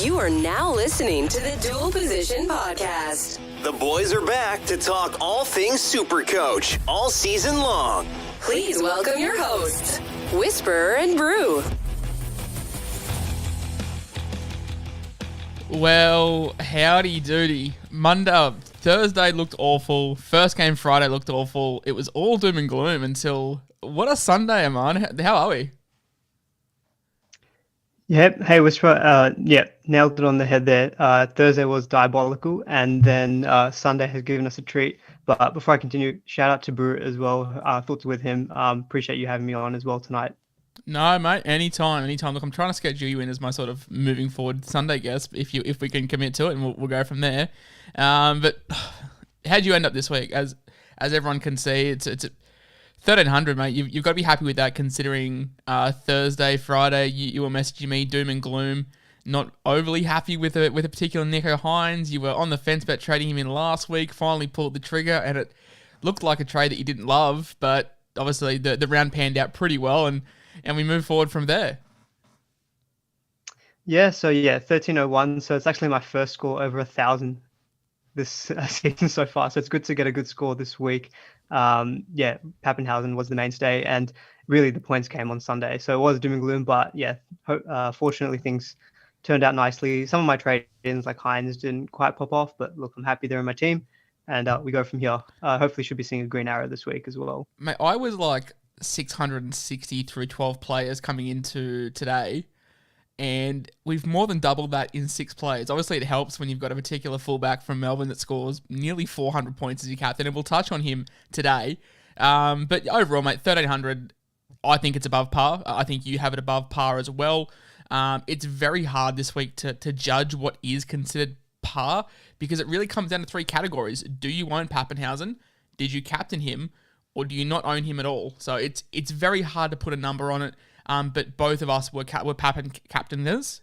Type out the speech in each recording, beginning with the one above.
You are now listening to the Dual Position Podcast. The boys are back to talk all things SuperCoach all season long. Please welcome your hosts, Whisperer and Brew. Well, howdy doody. Thursday looked awful. First game Friday looked awful. It was all doom and gloom until, what a Sunday, Aman. How are we? Yep. Hey, Whisperer. Nailed it on the head there. Thursday was diabolical, and then Sunday has given us a treat. But before I continue, shout out to Brew as well. Thoughts with him. Appreciate you having me on as well tonight. No, mate. Anytime. Look, I'm trying to schedule you in as my sort of moving forward Sunday guest, if we can commit to it, and we'll go from there. But how'd you end up this week? As everyone can see, it's 1,300, mate. You've got to be happy with that, considering Thursday, Friday, you were messaging me doom and gloom, not overly happy with a particular Nico Hines. You were on the fence about trading him in last week, finally pulled the trigger, and it looked like a trade that you didn't love, but obviously the round panned out pretty well, and we move forward from there. Yeah, 1301. So it's actually my first score over 1,000 this season so far. So it's good to get a good score this week. Pappenhausen was the mainstay, and really the points came on Sunday. So it was doom and gloom, but fortunately things turned out nicely. Some of my trade-ins like Hines didn't quite pop off, but look, I'm happy they're in my team, and we go from here. Hopefully should be seeing a green arrow this week as well. Mate, I was like 660 through 12 players coming into today, and we've more than doubled that in 6 players. Obviously, it helps when you've got a particular fullback from Melbourne that scores nearly 400 points as your captain, and we'll touch on him today. But overall, mate, 1,300, I think it's above par. I think you have it above par as well. It's very hard this week to judge what is considered par, because it really comes down to 3 categories. Do you own Pappenhausen? Did you captain him? Or do you not own him at all? So it's very hard to put a number on it. But both of us were Pappen captainers,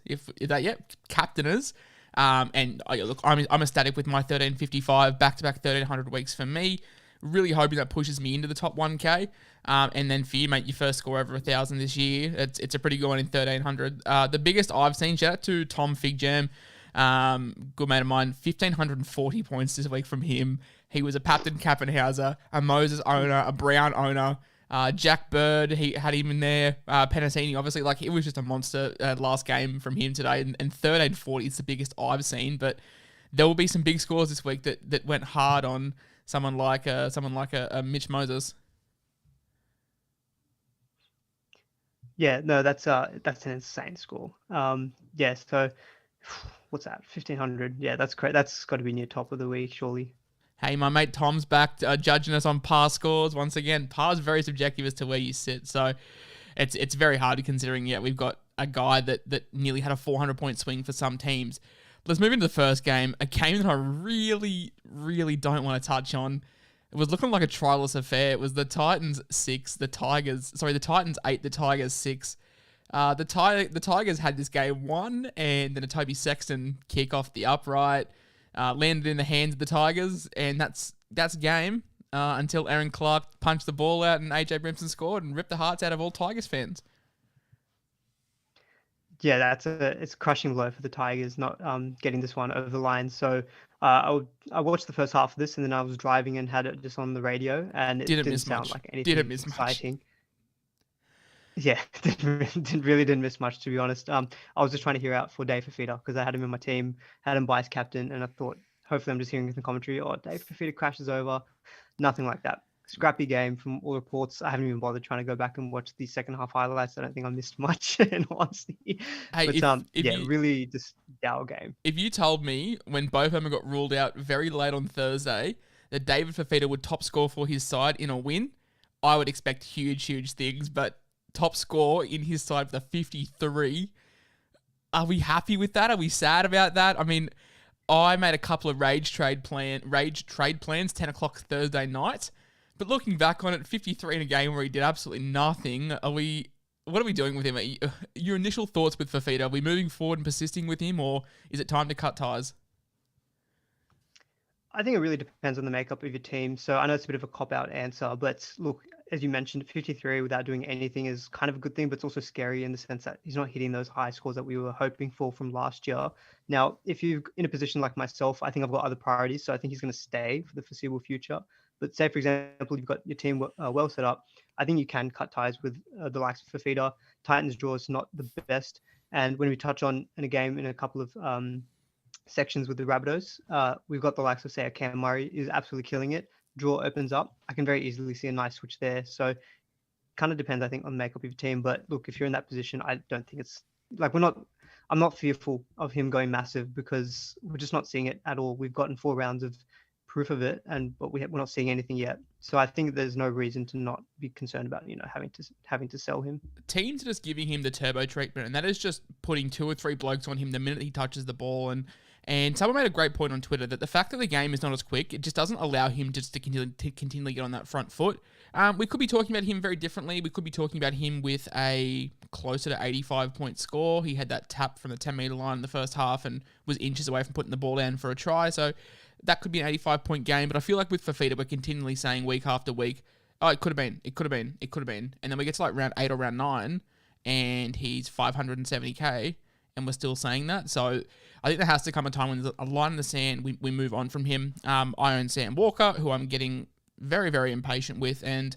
captainers. And look, I'm ecstatic with my 1355 back-to-back 1,300 weeks for me. Really hoping that pushes me into the top 1K. And then for you, mate, your first score over 1,000 this year. It's a pretty good one in 1,300. The biggest I've seen, shout out to Tom Figjam, good mate of mine, 1,540 points this week from him. He was a Papton Kappenhauser, a Moses owner, a Brown owner, Jack Bird, he had him in there, Penasini, obviously, like, it was just a monster last game from him today, and 1,340 is the biggest I've seen, but there will be some big scores this week that went hard on someone like a Mitch Moses. Yeah, no, that's an insane score. So what's that? 1,500. Yeah, that's great. That's got to be near top of the week, surely. Hey, my mate Tom's back judging us on par scores once again. Par's very subjective as to where you sit, so it's very hard considering, we've got a guy that nearly had a 400-point swing for some teams. Let's move into the first game, a game that I really, really don't want to touch on. It was looking like a trialist affair. It was the Titans 6, the Titans 8, the Tigers 6. The Tigers had this game won, and then a Toby Sexton kick off the upright landed in the hands of the Tigers, and that's game until Aaron Clark punched the ball out and AJ Brimson scored and ripped the hearts out of all Tigers fans. Yeah, it's a crushing blow for the Tigers not getting this one over the line. So I watched the first half of this, and then I was driving and had it just on the radio, and it didn't sound like anything exciting. Yeah, didn't miss much, to be honest. I was just trying to hear out for Dave Fafita because I had him in my team, had him vice captain, and I thought, hopefully I'm just hearing the commentary, Dave Fafita crashes over. Nothing like that. Scrappy game from all reports. I haven't even bothered trying to go back and watch the second half highlights. I don't think I missed much, in honesty. Hey, but really just dour game. If you told me when both of them got ruled out very late on Thursday that David Fafita would top score for his side in a win, I would expect huge things. But top score in his side for the 53, are we happy with that? Are we sad about that? I mean, I made a couple of rage trade plans, 10 o'clock Thursday night. But looking back on it, 53 in a game where he did absolutely nothing, what are we doing with him? Your initial thoughts with Fafita, are we moving forward and persisting with him, or is it time to cut ties? I think it really depends on the makeup of your team. So I know it's a bit of a cop-out answer, but look, as you mentioned, 53 without doing anything is kind of a good thing, but it's also scary in the sense that he's not hitting those high scores that we were hoping for from last year. Now, if you're in a position like myself, I think I've got other priorities, so I think he's going to stay for the foreseeable future. But say, for example, you've got your team well set up, I think you can cut ties with the likes of Fafita. Titans draw is not the best. And when we touch on in a game in a couple of sections with the Rabbitohs, we've got the likes of, say, Cam Murray is absolutely killing it. Draw opens up. I can very easily see a nice switch there. So kind of depends, I think, on the makeup of your team. But look, if you're in that position, I don't think it's like I'm not fearful of him going massive because we're just not seeing it at all. We've gotten 4 rounds of proof of it, but we're not seeing anything yet. So I think there's no reason to not be concerned about having to sell him. Teams are just giving him the turbo treatment, and that is just putting 2 or 3 blokes on him the minute he touches the ball. And someone made a great point on Twitter that the fact that the game is not as quick, it just doesn't allow him just to continually get on that front foot. We could be talking about him very differently. We could be talking about him with a closer to 85-point score. He had that tap from the 10-meter line in the first half and was inches away from putting the ball down for a try. So that could be an 85-point game. But I feel like with Fafita, we're continually saying week after week, it could have been. And then we get to like round 8 or round 9, and he's 570K, and we're still saying that. So I think there has to come a time when there's a line in the sand, we move on from him. I own Sam Walker, who I'm getting very, very impatient with, and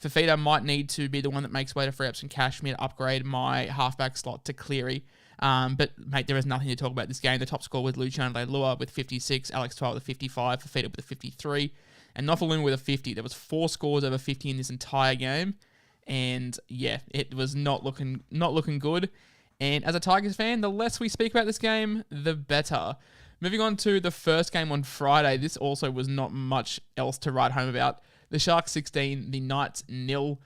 Fafita might need to be the one that makes way to free up some cash for me to upgrade my halfback slot to Cleary. But, mate, there is nothing to talk about this game. The top score with Luciano Leilua with 56, Alex Twile with 55, Fafita with a 53, and Nofaluma with a 50. There was 4 scores over 50 in this entire game, and, yeah, it was not looking good. And as a Tigers fan, the less we speak about this game, the better. Moving on to the first game on Friday, this also was not much else to write home about. The Sharks 16, the Knights 0.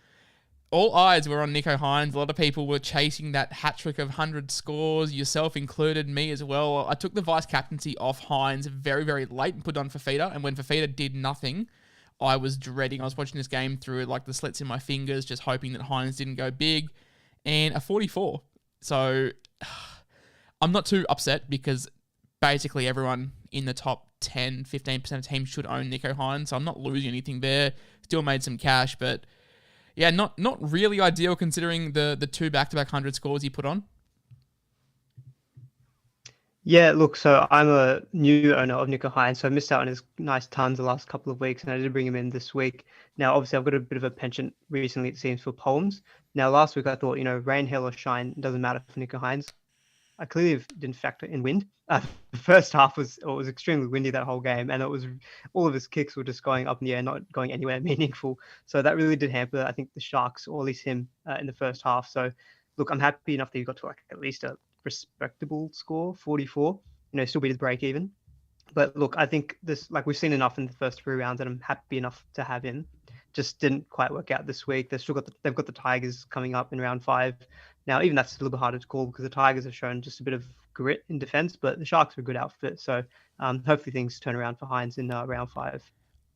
All eyes were on Nicho Hynes. A lot of people were chasing that hat-trick of 100 scores, yourself included, me as well. I took the vice-captaincy off Hynes very, very late and put on Fafita, and when Fafita did nothing, I was dreading. I was watching this game through like the slits in my fingers, just hoping that Hynes didn't go big, and a 44. So I'm not too upset because basically everyone in the top 10, 15% of teams should own Nicho Hynes, so I'm not losing anything there. Still made some cash, but yeah, not really ideal considering the 2 back-to-back 100 scores he put on. Yeah, look, so I'm a new owner of Nicho Hynes, so I missed out on his nice tons the last couple of weeks, and I did bring him in this week. Now, obviously, I've got a bit of a penchant recently, it seems, for poems. Now, last week I thought, rain, hail, or shine, doesn't matter for Nicho Hynes. I clearly didn't factor in wind. The first half was extremely windy that whole game, and it was all of his kicks were just going up in the air, not going anywhere meaningful. So that really did hamper, I think, the Sharks, or at least him, in the first half. So, look, I'm happy enough that he got to like at least a respectable score, 44. Still beat his break even. But look, I think this, like we've seen enough in the first 3 rounds, and I'm happy enough to have him. Just didn't quite work out this week. They've got the Tigers coming up in round 5. Now, even that's a little bit harder to call because the Tigers have shown just a bit of grit in defense, but the Sharks are a good outfit. So hopefully things turn around for Hines in round 5.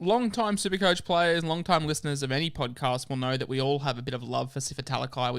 Long-time Supercoach players, long-time listeners of any podcast will know that we all have a bit of love for Sifa Talakai.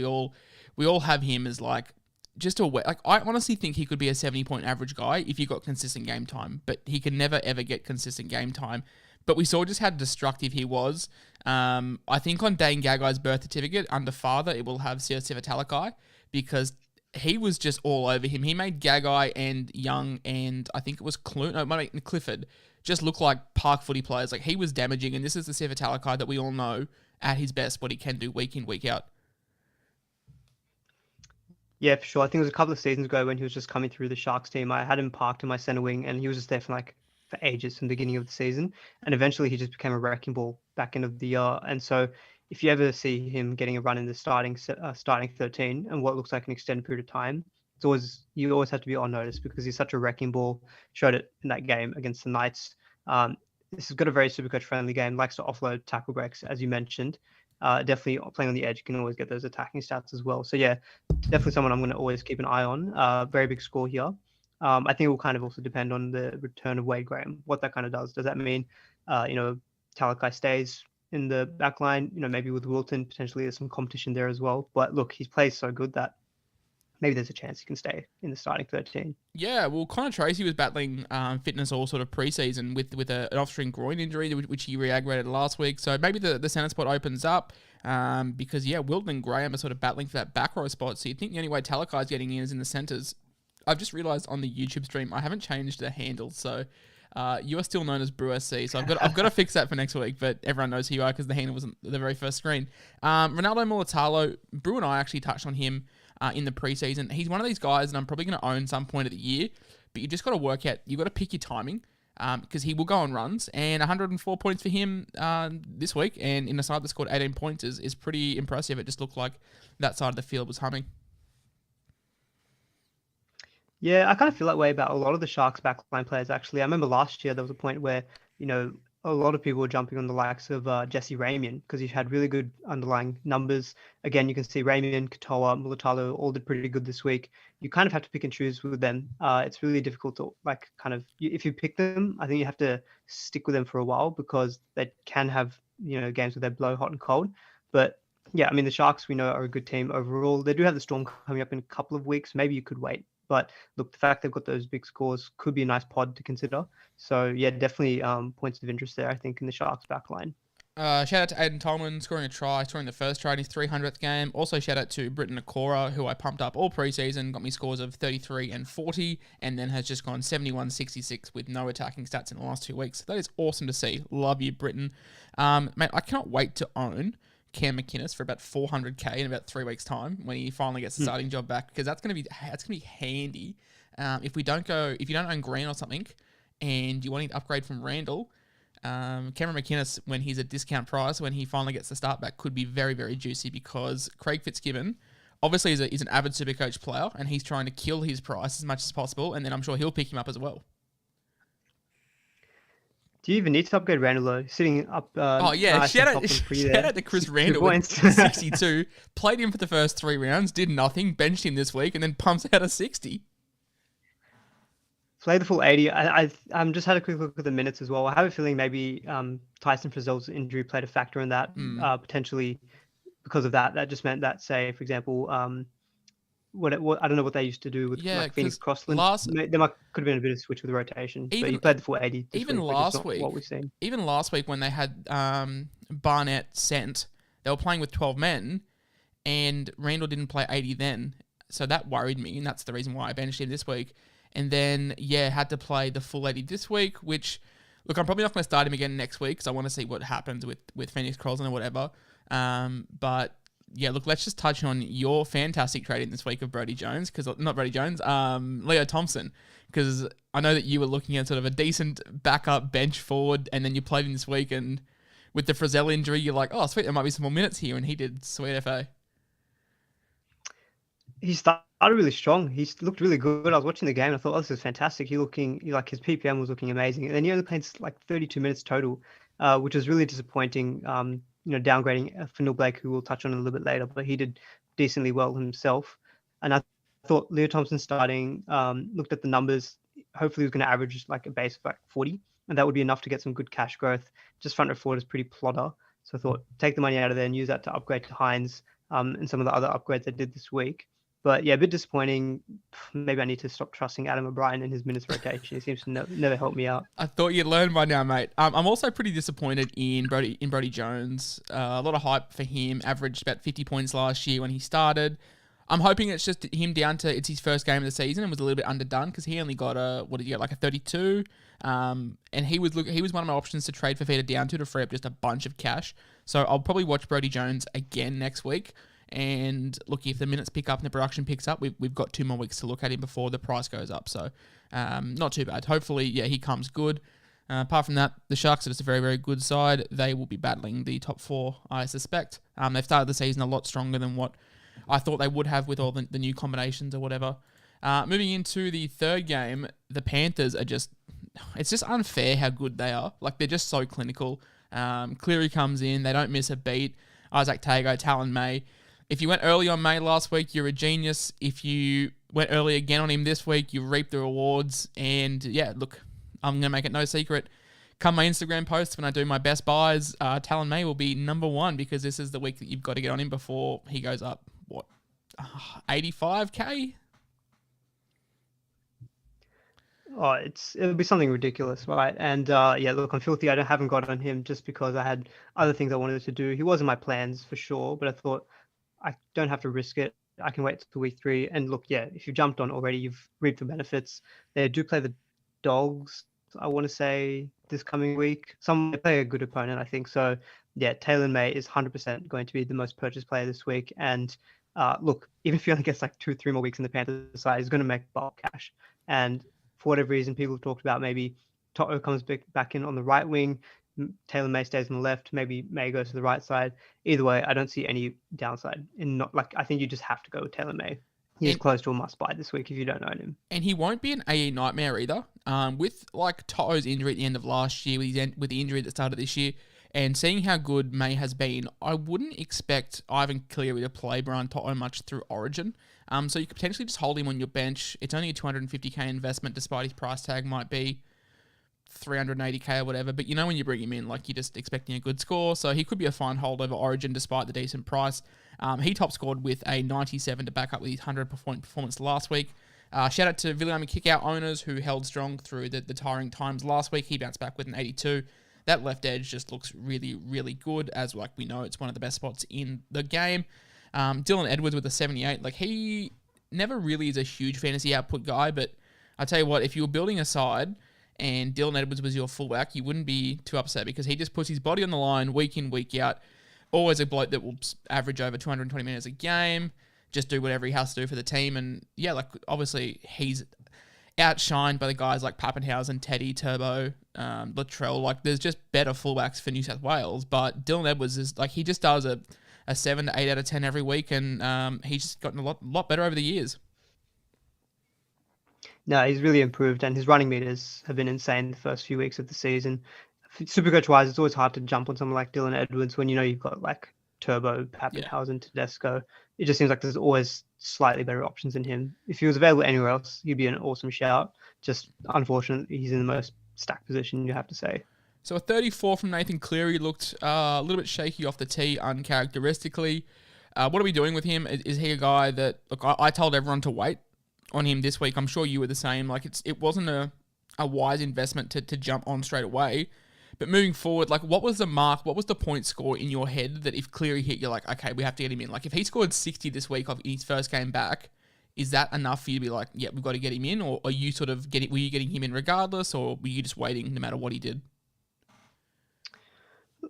We all have him as like just a like. I honestly think he could be a 70-point average guy if you got consistent game time, but he can never ever get consistent game time. But we saw just how destructive he was. I think on Dane Gagai's birth certificate under father, it will have Sifa Talakai because he was just all over him. He made Gagai and Young and I think it was Clifford just look like park footy players. Like he was damaging, and this is the Sifa Talakai that we all know at his best what he can do week in, week out. Yeah, for sure. I think it was a couple of seasons ago when he was just coming through the Sharks team. I had him parked in my center wing, and he was just there for ages from the beginning of the season. And eventually he just became a wrecking ball back end of the year. And so if you ever see him getting a run in the starting 13 and what looks like an extended period of time, you always have to be on notice because he's such a wrecking ball. Showed it in that game against the Knights. This has got a very Supercoach friendly game. Likes to offload tackle breaks, as you mentioned. Definitely playing on the edge, you can always get those attacking stats as well. So yeah, definitely someone I'm going to always keep an eye on. Very big score here. I think it will kind of also depend on the return of Wade Graham, what that kind of does. Does that mean, Talakai stays in the back line? Maybe with Wilton, potentially there's some competition there as well. But look, he plays so good that maybe there's a chance he can stay in the starting 13. Yeah, well, Connor Tracy was battling fitness all sort of preseason with an off-string groin injury, which he re-aggravated last week. So maybe the centre spot opens up because, Wilton and Graham are sort of battling for that back row spot. So you'd think the only way Talakai's getting in is in the centres. I've just realised on the YouTube stream I haven't changed the handle, so you are still known as Brew SC. So I've got to fix that for next week, but everyone knows who you are because the handle wasn't the very first screen. Ronaldo Mulatalo, Brew and I actually touched on him in the preseason. He's one of these guys that I'm probably going to own some point of the year, but you just got to work out, you got to pick your timing because he will go on runs, and 104 points for him this week, and in a side that scored 18 points is pretty impressive. It just looked like that side of the field was humming. Yeah, I kind of feel that way about a lot of the Sharks backline players, actually. I remember last year there was a point where, a lot of people were jumping on the likes of Jesse Ramian because he had really good underlying numbers. Again, you can see Ramian, Katoa, Mulatalo all did pretty good this week. You kind of have to pick and choose with them. It's really difficult to, if you pick them, I think you have to stick with them for a while because they can have, games where they blow hot and cold. But yeah, I mean, the Sharks we know are a good team overall. They do have the Storm coming up in a couple of weeks. Maybe you could wait. But look, the fact they've got those big scores could be a nice pod to consider. So yeah, definitely points of interest there, I think, in the Sharks backline. Shout out to Aiden Tolman scoring the first try in his 300th game. Also shout out to Britton Nakora, who I pumped up all preseason, got me scores of 33 and 40, and then has just gone 71-66 with no attacking stats in the last 2 weeks. That is awesome to see. Love you, Britton. Mate, I cannot wait to own Cam McInnes for about 400k in about 3 weeks' time when he finally gets the starting job back, because that's gonna be handy. If you don't own Green or something, and you want to upgrade from Randall, Cameron McInnes, when he's at discount price, when he finally gets the start back, could be very, very juicy because Craig Fitzgibbon obviously is an avid Supercoach player and he's trying to kill his price as much as possible, and then I'm sure he'll pick him up as well. Do you even need to upgrade Randall though? Sitting up. Shout out to Chris Randall with 62. Played him for the first 3 rounds, did nothing, benched him this week, and then pumps out a 60. Play the full 80. I just had a quick look at the minutes as well. I have a feeling maybe Tyson Frizzell's injury played a factor in that, potentially because of that. That just meant that, say, for example, what I don't know what they used to do with Phoenix Crossland. There could have been a bit of switch with the rotation. But he played the full 80. Even last week, what we've seen. Even last week when they had Barnett sent, they were playing with 12 men, and Randall didn't play 80 then. So that worried me, and that's the reason why I benched him this week. And then, had to play the full 80 this week, which, look, I'm probably not going to start him again next week because I want to see what happens with Phoenix Crossland or whatever. But, look, let's just touch on your fantastic trading this week of Brodie Jones, Leo Thompson, because I know that you were looking at sort of a decent backup bench forward, and then you played him this week, and with the Frizzell injury, you're like, oh, sweet, there might be some more minutes here, and he did sweet FA. He started really strong. He looked really good. I was watching the game and I thought, oh, this is fantastic. Like his PPM was looking amazing. And then he only played like 32 minutes total, which was really disappointing. Downgrading Findle Blake, who we'll touch on a little bit later, but he did decently well himself. And I thought Leo Thompson starting, looked at the numbers. Hopefully, he was going to average like a base of like 40, and that would be enough to get some good cash growth. Just front row forward is pretty plotter. So I thought take the money out of there and use that to upgrade to Hines and some of the other upgrades I did this week. But yeah, a bit disappointing. Maybe I need to stop trusting Adam O'Brien and his minutes rotation. He seems to never help me out. I thought you'd learn by now, mate. I'm also pretty disappointed in Brodie Jones. A lot of hype for him. Averaged about 50 points last year when he started. I'm hoping it's just him down to it's his first game of the season and was a little bit underdone because he only got like a 32. And he was one of my options to trade for Fafita down to free up just a bunch of cash. So I'll probably watch Brodie Jones again next week. And look, if the minutes pick up and the production picks up, we've got 2 more weeks to look at him before the price goes up. So not too bad. Hopefully, yeah, he comes good. Apart from that, the Sharks are just a very, very good side. They will be battling the top 4, I suspect. They've started the season a lot stronger than what I thought they would have with all the new combinations or whatever. Moving into the third game, the Panthers are it's just unfair how good they are. Like, they're just so clinical. Cleary comes in. They don't miss a beat. Isaac Tago, Talon May. If you went early on May last week, you're a genius. If you went early again on him this week, you reap the rewards. And yeah, look, I'm going to make it no secret. Come my Instagram posts when I do my best buys, Talon May will be number 1 because this is the week that you've got to get on him before he goes up, 85K? Oh, it'll be something ridiculous, right? And yeah, look, I'm filthy. I haven't got on him just because I had other things I wanted to do. He was in my plans for sure, but I thought I don't have to risk it. I can wait till week 3. And look, yeah, if you jumped on already, you've reaped the benefits. They do play the Dogs, I want to say, this coming week. They play a good opponent, I think. So yeah, Taylor May is 100% going to be the most purchased player this week. And look, even if he only gets like 2-3 more weeks in the Panthers side, he's going to make bulk cash. And for whatever reason, people have talked about maybe Toto comes back in on the right wing. Taylor May stays on the left, maybe May goes to the right side. Either way, I don't see any downside. I think you just have to go with Taylor May. He's close to a must-buy this week if you don't own him. And he won't be an AE nightmare either. With like Toto's injury at the end of last year, with the injury that started this year, and seeing how good May has been, I wouldn't expect Ivan Cleary to play Brian Toto much through Origin. So you could potentially just hold him on your bench. It's only a 250k investment, despite his price tag might be 380k or whatever, but when you bring him in, like, you're just expecting a good score, so he could be a fine hold over Origin despite the decent price. He top scored with a 97 to back up with his 100-point performance last week. Shout out to William and Kickout owners who held strong through the tiring times last week. He bounced back with an 82. That left edge just looks really, really good, as like we know it's one of the best spots in the game. Dylan Edwards with a 78. Like, he never really is a huge fantasy output guy, but I tell you what, if you were building a side and Dylan Edwards was your fullback, you wouldn't be too upset because he just puts his body on the line week in, week out. Always a bloke that will average over 220 minutes a game, just do whatever he has to do for the team. And yeah, like, obviously he's outshined by the guys like Pappenhausen, Teddy, Turbo, Latrell. Like, there's just better fullbacks for New South Wales, but Dylan Edwards is like, he just does a 7 to 8 out of 10 every week, and he's just gotten a lot better over the years. No, he's really improved, and his running meters have been insane the first few weeks of the season. Supercoach-wise, it's always hard to jump on someone like Dylan Edwards when you've got like Turbo, Pappenhausen, Tedesco. It just seems like there's always slightly better options than him. If he was available anywhere else, he'd be an awesome shout. Just unfortunately, he's in the most stacked position, you have to say. So a 34 from Nathan Cleary looked a little bit shaky off the tee, uncharacteristically. What are we doing with him? Is he a guy that, look, I told everyone to wait on him this week. I'm sure you were the same. Like, it wasn't a wise investment to jump on straight away. But moving forward, like, what was the mark? What was the point score in your head that if Cleary hit, you're like, okay, we have to get him in? Like, if he scored 60 this week of his first game back, is that enough for you to be like, yeah, we've got to get him in? Or are you were you getting him in regardless, or were you just waiting no matter what he did?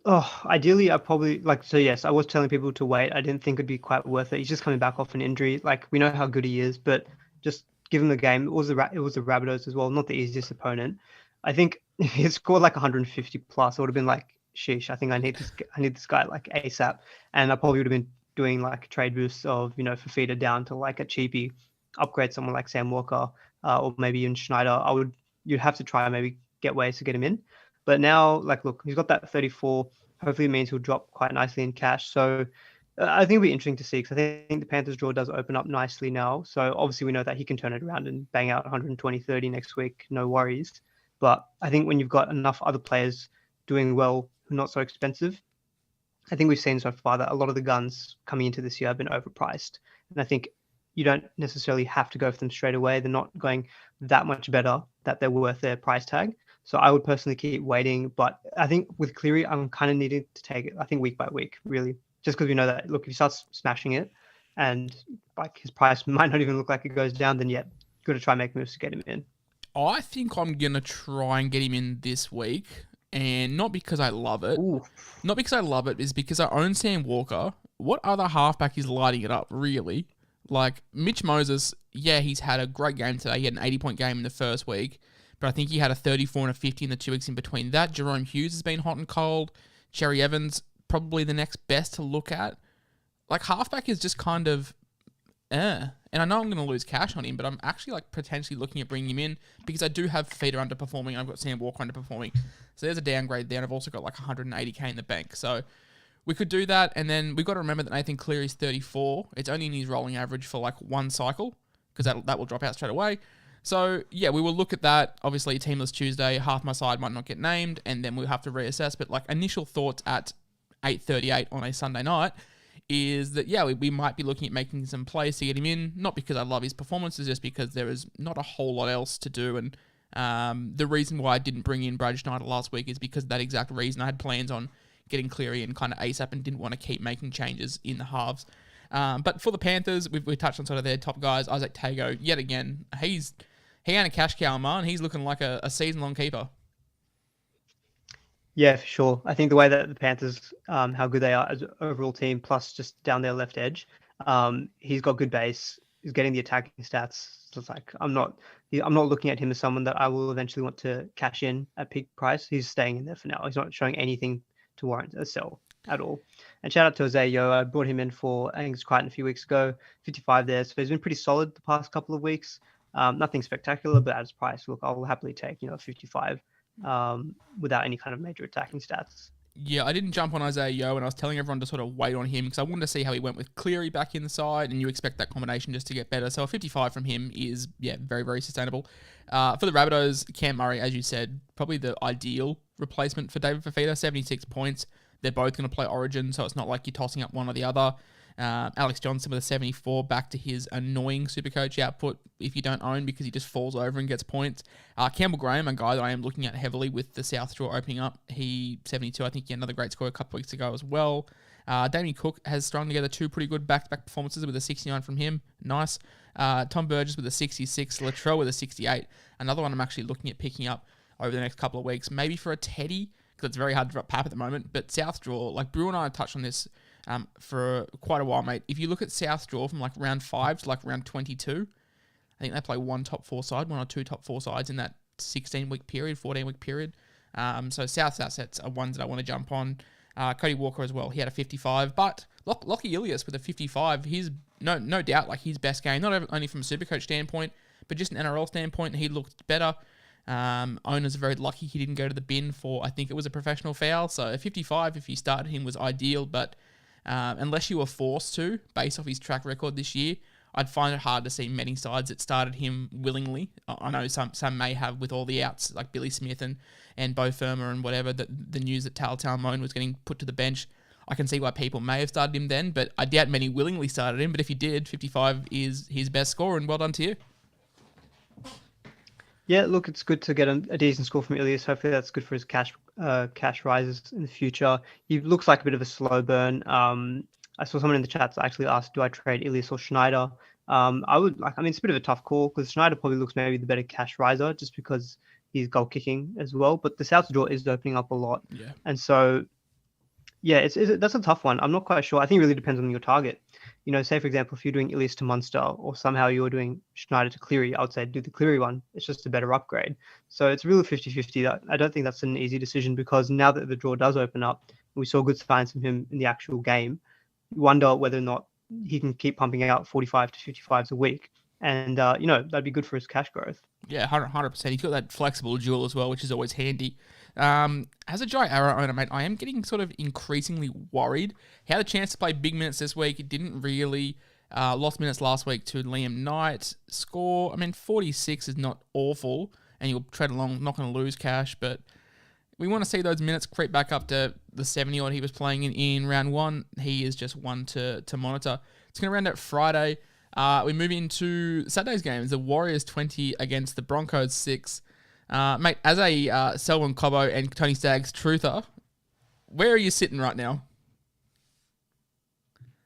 Oh, ideally, I probably yes, I was telling people to wait. I didn't think it'd be quite worth it. He's just coming back off an injury. Like, we know how good he is, but just give him the game. It was the Rabbitohs as well, not the easiest opponent. I think if he had scored like 150 plus, I would have been like, sheesh, I think I need this guy like ASAP. And I probably would have been doing like trade boosts of, Fafita down to like a cheapie, upgrade someone like Sam Walker, or maybe even Schneider, you'd have to try and maybe get ways to get him in. But now, like, look, he's got that 34. Hopefully it means he'll drop quite nicely in cash. So I think it'll be interesting to see, because I think the Panthers draw does open up nicely now. So obviously we know that he can turn it around and bang out 120, 30 next week. No worries. But I think when you've got enough other players doing well who are not so expensive, I think we've seen so far that a lot of the guns coming into this year have been overpriced. And I think you don't necessarily have to go for them straight away. They're not going that much better that they're worth their price tag. So I would personally keep waiting. But I think with Cleary, I'm kind of needing to take it, I think, week by week, really. Just because we know that, look, if he starts smashing it and like his price might not even look like it goes down, then yeah, got to try and make moves to get him in. I think I'm going to try and get him in this week. And not because I love it. Ooh. Not because I love it, is because I own Sam Walker. What other halfback is lighting it up, really? Like, Mitch Moses, yeah, he's had a great game today. He had an 80-point game in the first week. But I think he had a 34 and a 50 in the 2 weeks in between that. Jerome Hughes has been hot and cold. Cherry Evans, probably the next best to look at. Like, halfback is just kind of, And I know I'm going to lose cash on him, but I'm actually like potentially looking at bringing him in because I do have Feeder underperforming. I've got Sam Walker underperforming. So there's a downgrade there. And I've also got like 180k in the bank. So we could do that. And then we've got to remember that Nathan Cleary's 34. It's only in his rolling average for like one cycle because that will drop out straight away. So yeah, we will look at that. Obviously, Teamless Tuesday, half my side might not get named, and then we'll have to reassess. But like initial thoughts at 8:38 on a Sunday night is that, yeah, we might be looking at making some plays to get him in, not because I love his performances, just because there is not a whole lot else to do. And the reason why I didn't bring in Brad Schneider last week is because of that exact reason. I had plans on getting Cleary in kind of ASAP and didn't want to keep making changes in the halves. But for the Panthers, we've touched on sort of their top guys. Isaac Tago, yet again, he ain't a cash cow, man. He's looking like a season-long keeper. Yeah, for sure. I think the way that the Panthers, how good they are as an overall team, plus just down their left edge, he's got good base. He's getting the attacking stats. So it's like I'm not looking at him as someone that I will eventually want to cash in at peak price. He's staying in there for now. He's not showing anything to warrant a sell at all. And shout out to Jose Yo. I brought him in for Angus Crichton a few weeks ago, 55 there. So he's been pretty solid the past couple of weeks. Nothing spectacular, but at his price, look, I'll happily take 55. Without any kind of major attacking stats. Yeah, I didn't jump on Isaiah Yo, and I was telling everyone to sort of wait on him because I wanted to see how he went with Cleary back inside, and you expect that combination just to get better. So a 55 from him is, yeah, very, very sustainable. For the Rabbitohs, Cam Murray, as you said, probably the ideal replacement for David Fafita, 76 points. They're both going to play Origin, so it's not like you're tossing up one or the other. Alex Johnson with a 74, back to his annoying Supercoach output if you don't own because he just falls over and gets points. Campbell Graham, a guy that I am looking at heavily with the South draw opening up. He 72, I think he had another great score a couple of weeks ago as well. Damien Cook has strung together two pretty good back-to-back performances with a 69 from him. Nice. Tom Burgess with a 66. Latrell with a 68. Another one I'm actually looking at picking up over the next couple of weeks, maybe for a Teddy, because it's very hard to drop Pap at the moment. But South draw, like Brew and I touched on this for quite a while, mate. If you look at South draw from like round 5 to like round 22, I think they play one top 4 side, one or two top 4 sides in that 16-week period, 14-week period. So South's assets are ones that I want to jump on. Cody Walker as well. He had a 55, but Lockie Ilias with a 55, he's no doubt like his best game, not only from a Supercoach standpoint, but just an NRL standpoint. He looked better. Owners are very lucky he didn't go to the bin for, I think it was a professional foul. So a 55, if you started him, was ideal, but unless you were forced to, based off his track record this year, I'd find it hard to see many sides that started him willingly. I know some may have with all the outs, like Billy Smith and Bo Firma and whatever, the news that Tal Moan was getting put to the bench. I can see why people may have started him then, but I doubt many willingly started him. But if you did, 55 is his best score, and well done to you. Yeah, look, it's good to get a decent score from Ilias. Hopefully that's good for his cash rises in the future. He looks like a bit of a slow burn. I saw someone in the chats actually asked, do I trade Ilias or Schneider? It's a bit of a tough call because Schneider probably looks maybe the better cash riser just because he's goal kicking as well. But the South draw is opening up a lot. Yeah. And so, yeah, that's a tough one. I'm not quite sure. I think it really depends on your target. Say, for example, if you're doing Ilias to Munster or somehow you're doing Schneider to Cleary, I would say do the Cleary one. It's just a better upgrade. So it's really 50-50. I don't think that's an easy decision because now that the draw does open up, we saw good signs from him in the actual game. you wonder whether or not he can keep pumping out 45 to 55s a week. And, that'd be good for his cash growth. Yeah, 100%. He's got that flexible dual as well, which is always handy. As a Jai Arrow owner, mate, I am getting sort of increasingly worried. He had a chance to play big minutes this week. He didn't really. Lost minutes last week to Liam Knight. Score, 46 is not awful, and you'll tread along, not going to lose cash, but we want to see those minutes creep back up to the 70-odd he was playing in round one. He is just one to monitor. It's going to round out Friday. We move into Saturday's games. The Warriors 20 against the Broncos 6. Mate, as a Selwyn Cobbo and Tony Staggs truther, where are you sitting right now?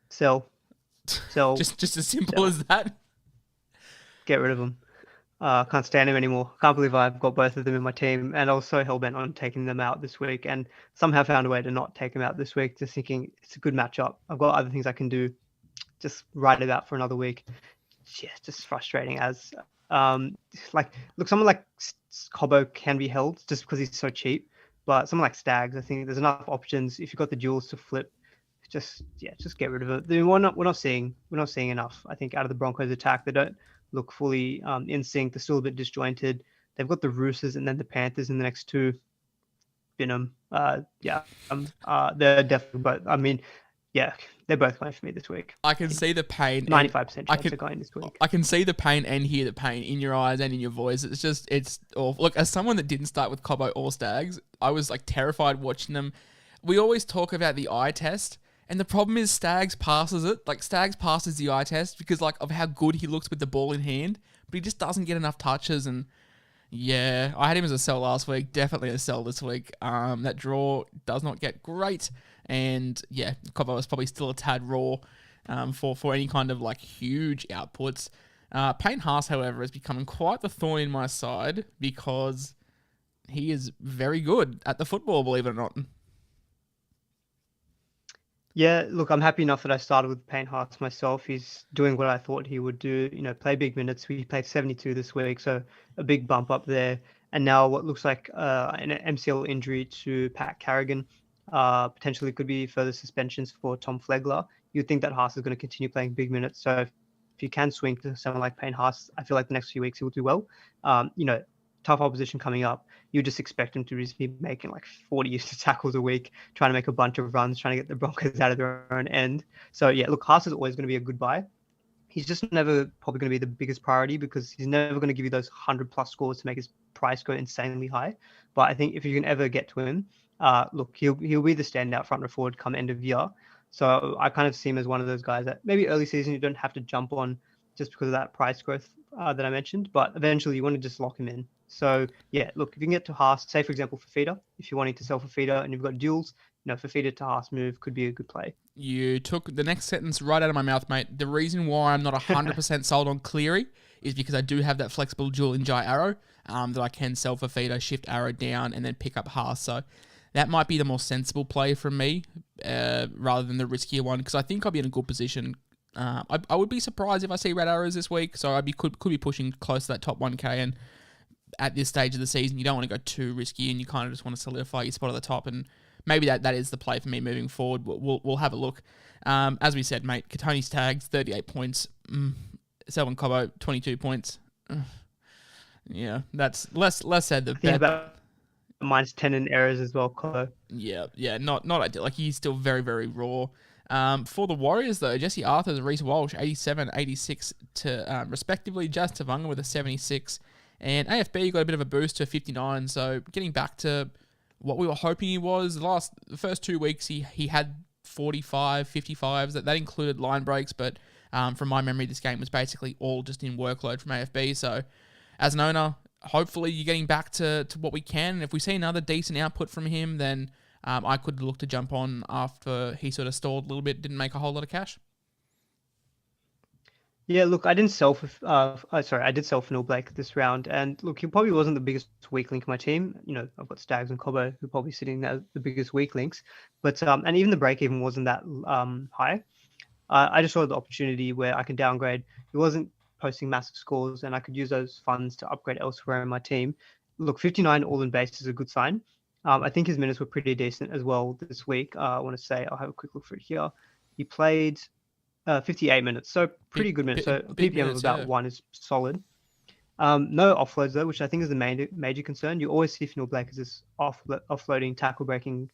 Sell. Just as simple as that. Get rid of him. Can't stand him anymore. Can't believe I've got both of them in my team, and also hellbent on taking them out this week, and somehow found a way to not take them out this week, just thinking it's a good matchup. I've got other things I can do. Just write it out for another week. Yeah, just frustrating as someone like Cobbo can be held just because he's so cheap, but someone like Staggs, I think there's enough options. If you've got the duels to flip, just get rid of it. We're not seeing enough, I think, out of the Broncos attack. They don't look fully in sync. They're still a bit disjointed. They've got the Roosters and then the Panthers in the next two. Bin them. They're definitely, but they're both going for me this week. I can see the pain. 95% chance of going this week. I can see the pain and hear the pain in your eyes and in your voice. It's awful. Look, as someone that didn't start with Cobbo or Staggs, I was like terrified watching them. We always talk about the eye test, and the problem is Staggs passes it. Like, Staggs passes the eye test because of how good he looks with the ball in hand, but he just doesn't get enough touches. And yeah, I had him as a sell last week. Definitely a sell this week. That draw does not get great. And yeah, Cobbo is probably still a tad raw for any kind of huge outputs. Payne Haas, however, is becoming quite the thorn in my side because he is very good at the football, believe it or not. Yeah, look, I'm happy enough that I started with Payne Haas myself. He's doing what I thought he would do, play big minutes. He played 72 this week, so a big bump up there. And now what looks like an MCL injury to Pat Carrigan. Potentially could be further suspensions for Tom Flegler. You'd think that Haas is going to continue playing big minutes. So if you can swing to someone like Payne Haas, I feel like the next few weeks he will do well. Tough opposition coming up. You just expect him to just be making 40 tackles a week, trying to make a bunch of runs, trying to get the Broncos out of their own end. So yeah, look, Haas is always going to be a good buy. He's just never probably going to be the biggest priority because he's never going to give you those 100+ scores to make his price go insanely high. But I think if you can ever get to him, look, he'll be the standout front row forward come end of year. So I kind of see him as one of those guys that maybe early season you don't have to jump on just because of that price growth that I mentioned, but eventually you want to just lock him in. So yeah, look, if you can get to Haas, say for example Fafita, if you're wanting to sell Fafita and you've got duels, Fafita to Haas move could be a good play. You took the next sentence right out of my mouth, mate. The reason why I'm not 100% sold on Cleary is because I do have that flexible duel in Jai Arrow that I can sell Fafita, shift Arrow down, and then pick up Haas. So that might be the more sensible play from me rather than the riskier one because I think I'll be in a good position. I would be surprised if I see red arrows this week, so could be pushing close to that top 1K. And at this stage of the season, you don't want to go too risky, and you kind of just want to solidify your spot at the top. And maybe that is the play for me moving forward. We'll have a look. As we said, mate, Tony Staggs 38 points, Selwyn Cobbo 22 points. Yeah, that's less said than better. About -10 in errors as well, Cobbo. Yeah, not ideal. He's still very, very raw. For the Warriors, though, Jesse Arthur and Reece Walsh, 87, 86 to respectively. Jas Tavanga with a 76. And AFB got a bit of a boost to 59. So getting back to what we were hoping he was. The first 2 weeks, he had 45, 55s. That included line breaks. But from my memory, this game was basically all just in workload from AFB. So as an owner, hopefully you're getting back to what we can. And if we see another decent output from him, then I could look to jump on after he sort of stalled a little bit, didn't make a whole lot of cash. Yeah, look, I did sell for Neil Blake this round, and look, he probably wasn't the biggest weak link in my team. I've got Staggs and Cobbo who are probably sitting as the biggest weak links, but and even the break even wasn't that high. I just saw the opportunity where I can downgrade. He wasn't posting massive scores, and I could use those funds to upgrade elsewhere in my team. Look, 59 all in base is a good sign. I think his minutes were pretty decent as well this week. I want to say I'll have a quick look for it here. He played 58 minutes, so pretty good minutes. So a big PPM minutes, of about yeah. 1 is solid. No offloads though, which I think is the major concern. You always see Finn Blake as this offloading, tackle breaking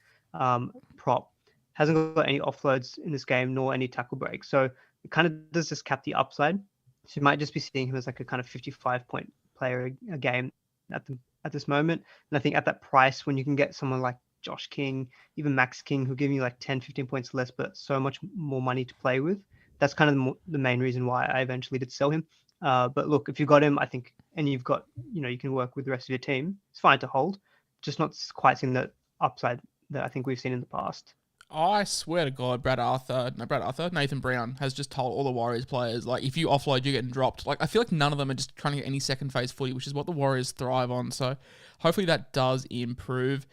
prop. Hasn't got any offloads in this game, nor any tackle breaks. So it kind of does just cap the upside. So you might just be seeing him as like a kind of 55-point player a game at this moment. And I think at that price, when you can get someone like Josh King, even Max King, who give you like 10, 15 points less, but so much more money to play with, that's kind of the main reason why I eventually did sell him. But look, if you got him, I think, and you've got, you can work with the rest of your team, it's fine to hold. Just not quite seeing the upside that I think we've seen in the past. I swear to God, Nathan Brown has just told all the Warriors players, like, if you offload, you're getting dropped. Like, I feel like none of them are just trying to get any second phase footy, which is what the Warriors thrive on. So hopefully that does improve.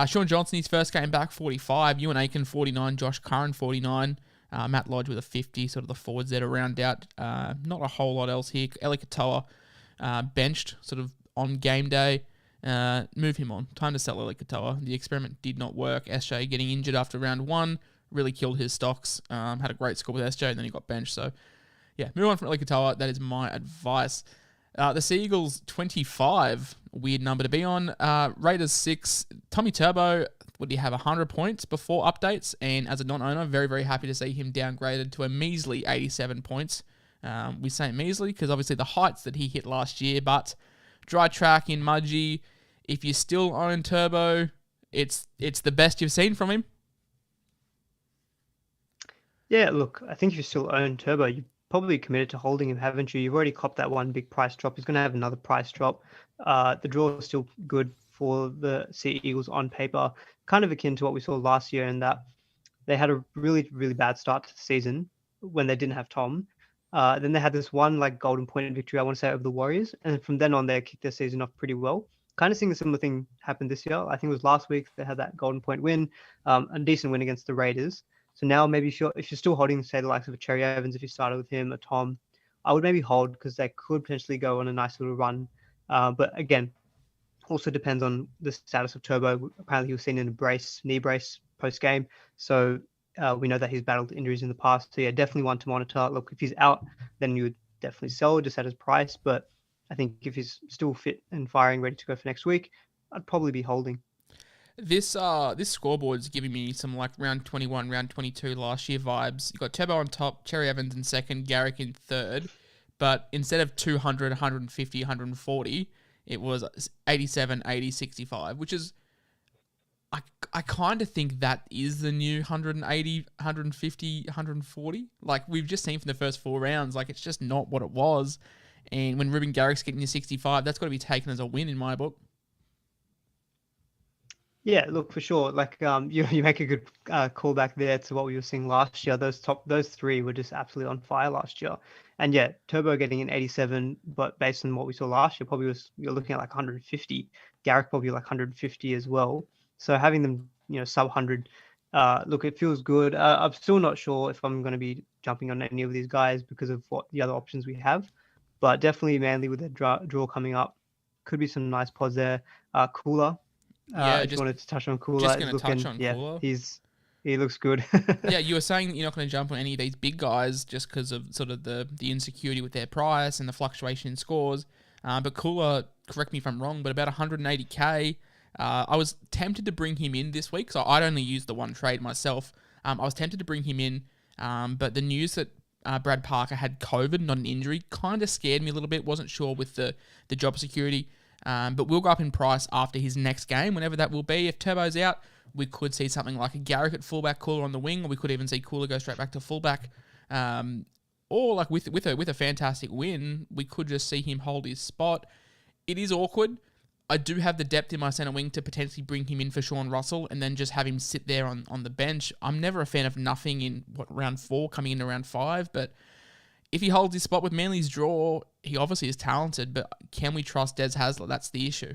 Sean Johnson, his first game back, 45. Ewan Aiken, 49. Josh Curran, 49. Matt Lodge with a 50, sort of the forwards there to round out. Not a whole lot else here. Eli Katoa benched sort of on game day. Move him on. Time to sell Eli Katoa. The experiment did not work. SJ getting injured after round 1 really killed his stocks. Had a great score with SJ and then he got benched. So, yeah, move on from Eli Katoa. That is my advice. The Seagulls, 25. Weird number to be on. Raiders, 6. Tommy Turbo, would he have 100 points before updates? And as a non-owner, very, very happy to see him downgraded to a measly 87 points. We say measly because obviously the heights that he hit last year, but dry track in Mudgee. If you still own Turbo, it's the best you've seen from him. Yeah, look, I think if you still own Turbo, you're probably committed to holding him, haven't you? You've already copped that one big price drop. He's going to have another price drop. The draw is still good for the Sea Eagles on paper, kind of akin to what we saw last year in that they had a really, really bad start to the season when they didn't have Tom. Then they had this one like golden point victory, I want to say, over the Warriors. And from then on, they kicked their season off pretty well. Kind of seeing a similar thing happen this year. I think it was last week they had that golden point win, a decent win against the Raiders. So now maybe if you're still holding, say, the likes of a Cherry Evans, if you started with him, a Tom, I would maybe hold because they could potentially go on a nice little run. But again, also depends on the status of Turbo. Apparently he was seen in a knee brace post-game. So we know that he's battled injuries in the past. So yeah, definitely one to monitor. Look, if he's out, then you would definitely sell just at his price. But I think if he's still fit and firing, ready to go for next week, I'd probably be holding. This scoreboard is giving me some like round 21, round 22 last year vibes. You got Turbo on top, Cherry Evans in second, Garrick in third. But instead of 200, 150, 140, it was 87, 80, 65, which is, I kind of think that is the new 180, 150, 140. Like, we've just seen from the first 4 rounds, like, it's just not what it was. And when Ruben Garrick's getting you 65, that's got to be taken as a win in my book. Yeah, look, for sure. Like you make a good callback there to what we were seeing last year. Those 3 were just absolutely on fire last year. And yeah, Turbo getting an 87, but based on what we saw last year, you're looking at like 150. Garrick probably like 150 as well. So having them, sub 100, look, it feels good. I'm still not sure if I'm going to be jumping on any of these guys because of what the other options we have, but definitely Manly with their draw coming up, could be some nice pods there. Cooler. I just wanted to touch on Cooler. Just going to touch on Cooler. He looks good. Yeah, you were saying you're not going to jump on any of these big guys just because of sort of the insecurity with their price and the fluctuation in scores. But Cooler, correct me if I'm wrong, but about 180k. I was tempted to bring him in this week, so I'd only used the one trade myself. I was tempted to bring him in, but the news that Brad Parker had COVID, not an injury, kind of scared me a little bit. Wasn't sure with the job security. But we'll go up in price after his next game, whenever that will be. If Turbo's out, we could see something like a Garrick at fullback, Cooler on the wing, or we could even see Cooler go straight back to fullback. Or like with a fantastic win, we could just see him hold his spot. It is awkward. I do have the depth in my centre wing to potentially bring him in for Sean Russell and then just have him sit there on the bench. I'm never a fan of nothing in round 4 coming into round 5, but if he holds his spot with Manly's draw, he obviously is talented, but can we trust Des Hasler? That's the issue.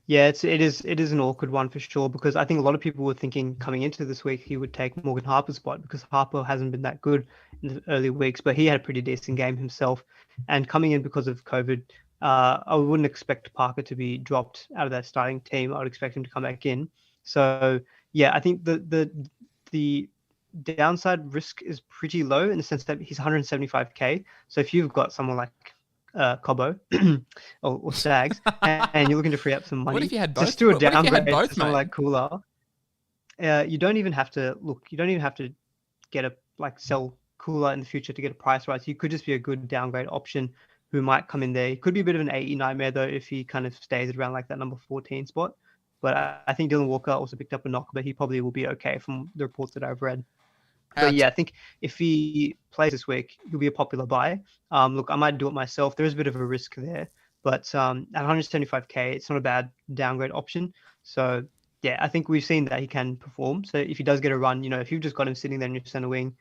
Yeah, it is an awkward one for sure, because I think a lot of people were thinking coming into this week he would take Morgan Harper's spot because Harper hasn't been that good in the early weeks, but he had a pretty decent game himself. And coming in because of COVID, I wouldn't expect Parker to be dropped out of that starting team. I would expect him to come back in. So yeah, I think the downside risk is pretty low in the sense that he's 175k. So if you've got someone like Cobbo or Stags, and you're looking to free up some money, What if you had both? just do a What if you had downgrade both, to someone mate? like Cooler. You don't even have to get a sell Cooler in the future to get a price rise. He could just be a good downgrade option who might come in there. He could be a bit of an 80 nightmare though if he kind of stays around like that number 14 spot. But I think Dylan Walker also picked up a knock, but he probably will be okay from the reports that I've read. But yeah, I think if he plays this week, he'll be a popular buy. Look, I might do it myself. There is a bit of a risk there, but at 175k, it's not a bad downgrade option. So yeah, I think we've seen that he can perform. So if he does get a run, if you've just got him sitting there in your center wing,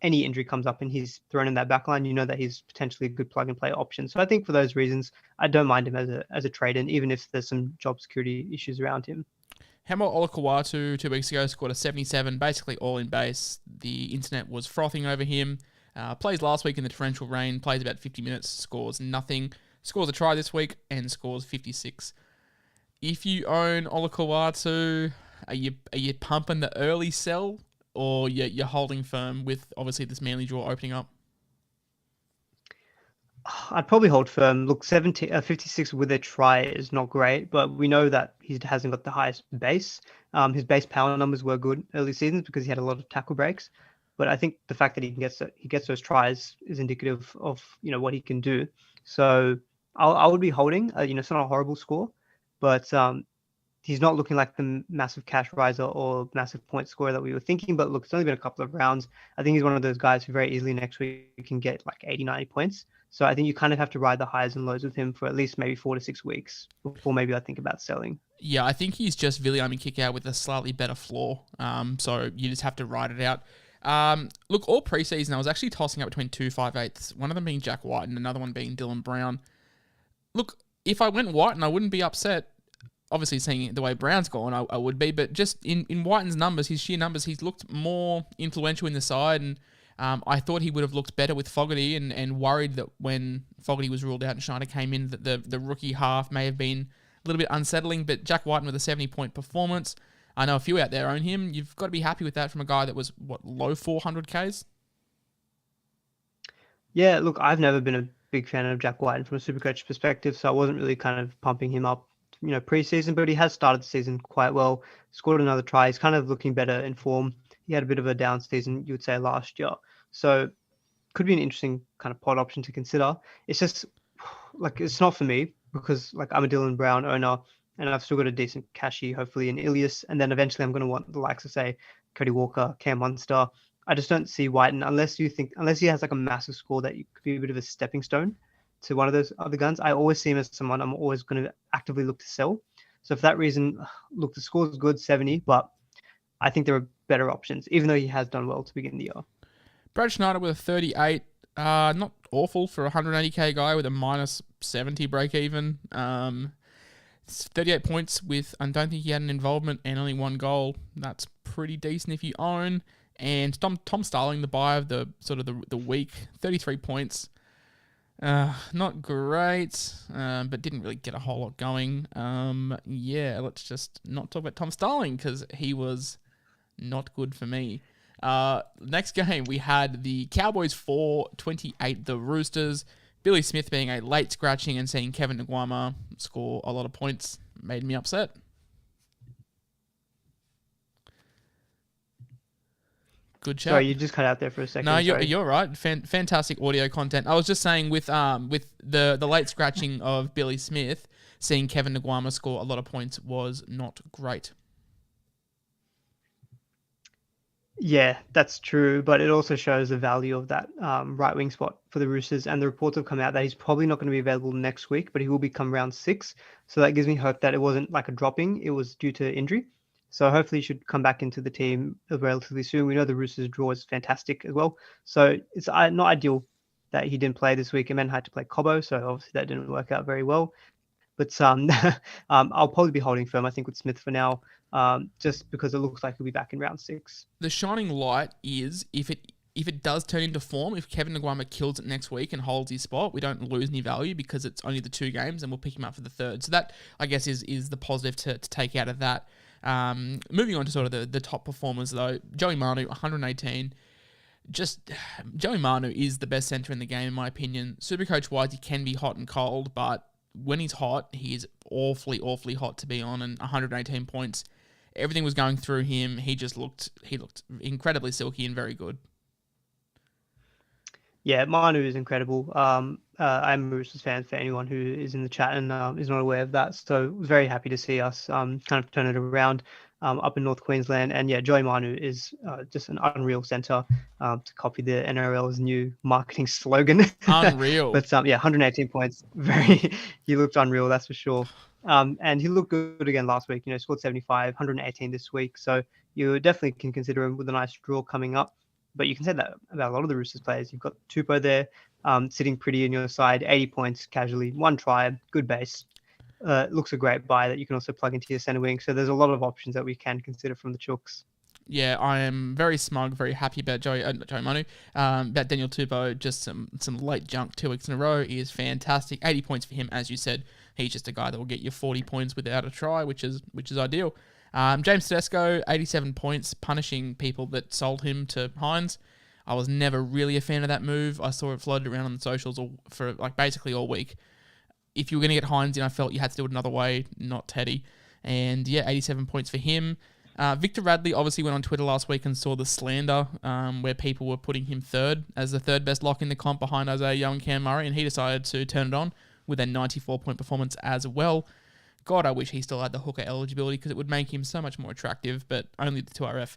any injury comes up and he's thrown in that back line, that he's potentially a good plug and play option. So I think for those reasons, I don't mind him as a trade-in, even if there's some job security issues around him. Hemo Olakawatu 2 weeks ago scored a 77, basically all in base. The internet was frothing over him. Plays last week in the torrential rain, plays about 50 minutes, scores nothing. Scores a try this week and scores 56. If you own Olakawatu, are you pumping the early sell, or you're holding firm with obviously this Manly draw opening up? I'd probably hold firm. Look, 56 with a try is not great, but we know that he hasn't got the highest base. His base power numbers were good early seasons because he had a lot of tackle breaks. But I think the fact that he gets those tries is indicative of what he can do. So I would be holding. It's not a horrible score, but he's not looking like the massive cash riser or massive point scorer that we were thinking. But look, it's only been a couple of rounds. I think he's one of those guys who very easily next week can get like 80, 90 points. So I think you kind of have to ride the highs and lows with him for at least maybe 4 to 6 weeks before maybe I think about selling. Yeah, I think he's just Viliami kick out with a slightly better floor. So you just have to ride it out. Look, all preseason I was actually tossing up between 2 5/8s, one of them being Jack White and another one being Dylan Brown. Look, if I went White, and I wouldn't be upset, obviously seeing the way Brown's gone, I would be, but just in Whiten's numbers, his sheer numbers, he's looked more influential in the side, and I thought he would have looked better with Fogarty, and worried that when Fogarty was ruled out and Schneider came in, that the rookie half may have been a little bit unsettling, but Jack Whiten with a 70-point performance. I know a few out there own him. You've got to be happy with that from a guy that was, low 400Ks? Yeah, look, I've never been a big fan of Jack Whiten from a Supercoach perspective, so I wasn't really kind of pumping him up, preseason, but he has started the season quite well, scored another try. He's kind of looking better in form. He had a bit of a down season, you would say, last year. So could be an interesting kind of pod option to consider. It's just, it's not for me because, I'm a Dylan Brown owner and I've still got a decent cashy, hopefully, in Ilias. And then eventually I'm going to want the likes of, say, Cody Walker, Cam Munster. I just don't see Whiten unless he has a massive score that could be a bit of a stepping stone to one of those other guns. I always see him as someone I'm always going to actively look to sell. So for that reason, look, the score is good, 70, but I think there are better options, even though he has done well to begin the year. Brad Schneider with a 38, not awful for a 180k guy with a minus 70 break even. 38 points with, I don't think he had an involvement and only 1 goal. That's pretty decent if you own. And Tom Starling, the buy of the sort of the week, 33 points. Not great, but didn't really get a whole lot going. Let's just not talk about Tom Starling because he was not good for me. Next game, we had the Cowboys 4-28, the Roosters. Billy Smith being a late scratching and seeing Kevin Nguama score a lot of points made me upset. Good chat. Sorry, you just cut out there for a second. No, you're right. Fantastic audio content. I was just saying with the late scratching of Billy Smith, seeing Kevin Nguama score a lot of points was not great. Yeah, that's true, but it also shows the value of that right wing spot for the Roosters, and the reports have come out that he's probably not going to be available next week, but he will become round 6. So that gives me hope that it wasn't like a dropping, it was due to injury. So hopefully he should come back into the team relatively soon. We know the Roosters draw is fantastic as well. So it's not ideal that he didn't play this week and then had to play Cobbo, so obviously that didn't work out very well. But I'll probably be holding firm, I think, with Smith for now, just because it looks like he'll be back in round 6. The shining light is if it does turn into form, if Kevin Nguama kills it next week and holds his spot, we don't lose any value because it's only the 2 games and we'll pick him up for the 3rd. So that, I guess, is the positive to take out of that. Moving on to sort of the top performers, though, Joey Manu, 118. Joey Manu is the best centre in the game, in my opinion. Supercoach-wise, he can be hot and cold, but when he's hot, he is awfully, awfully hot to be on, and 118 points. Everything was going through him. He looked incredibly silky and very good. Yeah, Manu is incredible. I'm a Roosters fan for anyone who is in the chat and is not aware of that. So I was very happy to see us kind of turn it around up in North Queensland. And yeah, Joey Manu is just an unreal centre, to copy the NRL's new marketing slogan. Unreal. But 118 points. He looked unreal, that's for sure. And he looked good again last week. Scored 75, 118 this week. So you definitely can consider him with a nice draw coming up. But you can say that about a lot of the Roosters players. You've got Tupou there, sitting pretty in your side, 80 points casually, 1 try, good base. Looks a great buy that you can also plug into your centre wing. So there's a lot of options that we can consider from the Chooks. Yeah, I am very smug, very happy about Joey Manu. About Daniel Tupou, just some late junk 2 weeks in a row. He is fantastic. 80 points for him, as you said. He's just a guy that will get you 40 points without a try, which is ideal. James Tedesco, 87 points, punishing people that sold him to Hines. I was never really a fan of that move. I saw it floated around on the socials for basically all week. If you were going to get Hines in, I felt you had to do it another way, not Teddy. And yeah, 87 points for him. Victor Radley obviously went on Twitter last week and saw the slander where people were putting him third as the third best lock in the comp behind Isaiah Yeo and Cam Murray, and he decided to turn it on with a 94-point performance as well. God, I wish he still had the hooker eligibility because it would make him so much more attractive, but only the 2RF.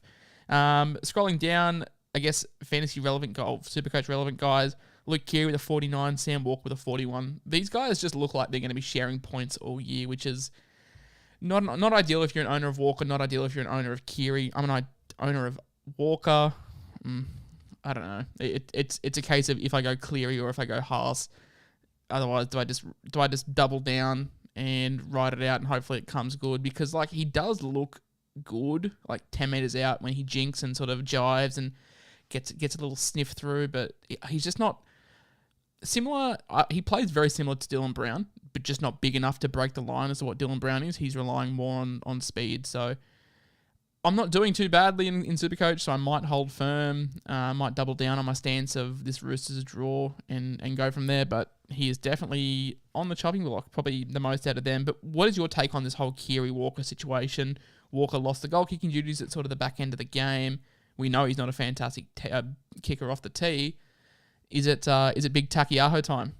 Scrolling down, I guess, fantasy relevant Supercoach relevant guys. Luke Keary with a 49, Sam Walker with a 41. These guys just look like they're going to be sharing points all year, which is not ideal if you're an owner of Walker, not ideal if you're an owner of Keary. I'm an owner of Walker. I don't know. It's a case of if I go Cleary or if I go Haas. Otherwise, do I just double down and ride it out and hopefully it comes good? Because he does look good, 10 meters out when he jinks and sort of jives and gets a little sniff through, but he's just not similar. He plays very similar to Dylan Brown, but just not big enough to break the line as to what Dylan Brown is. He's relying more on speed. So I'm not doing too badly in Supercoach, so I might hold firm. Might double down on my stance of this Roosters draw and go from there, but he is definitely on the chopping block, probably the most out of them. But what is your take on this whole Keary Walker situation? Walker lost the goal kicking duties at sort of the back end of the game. We know he's not a fantastic kicker off the tee. Is it big Takiaho time?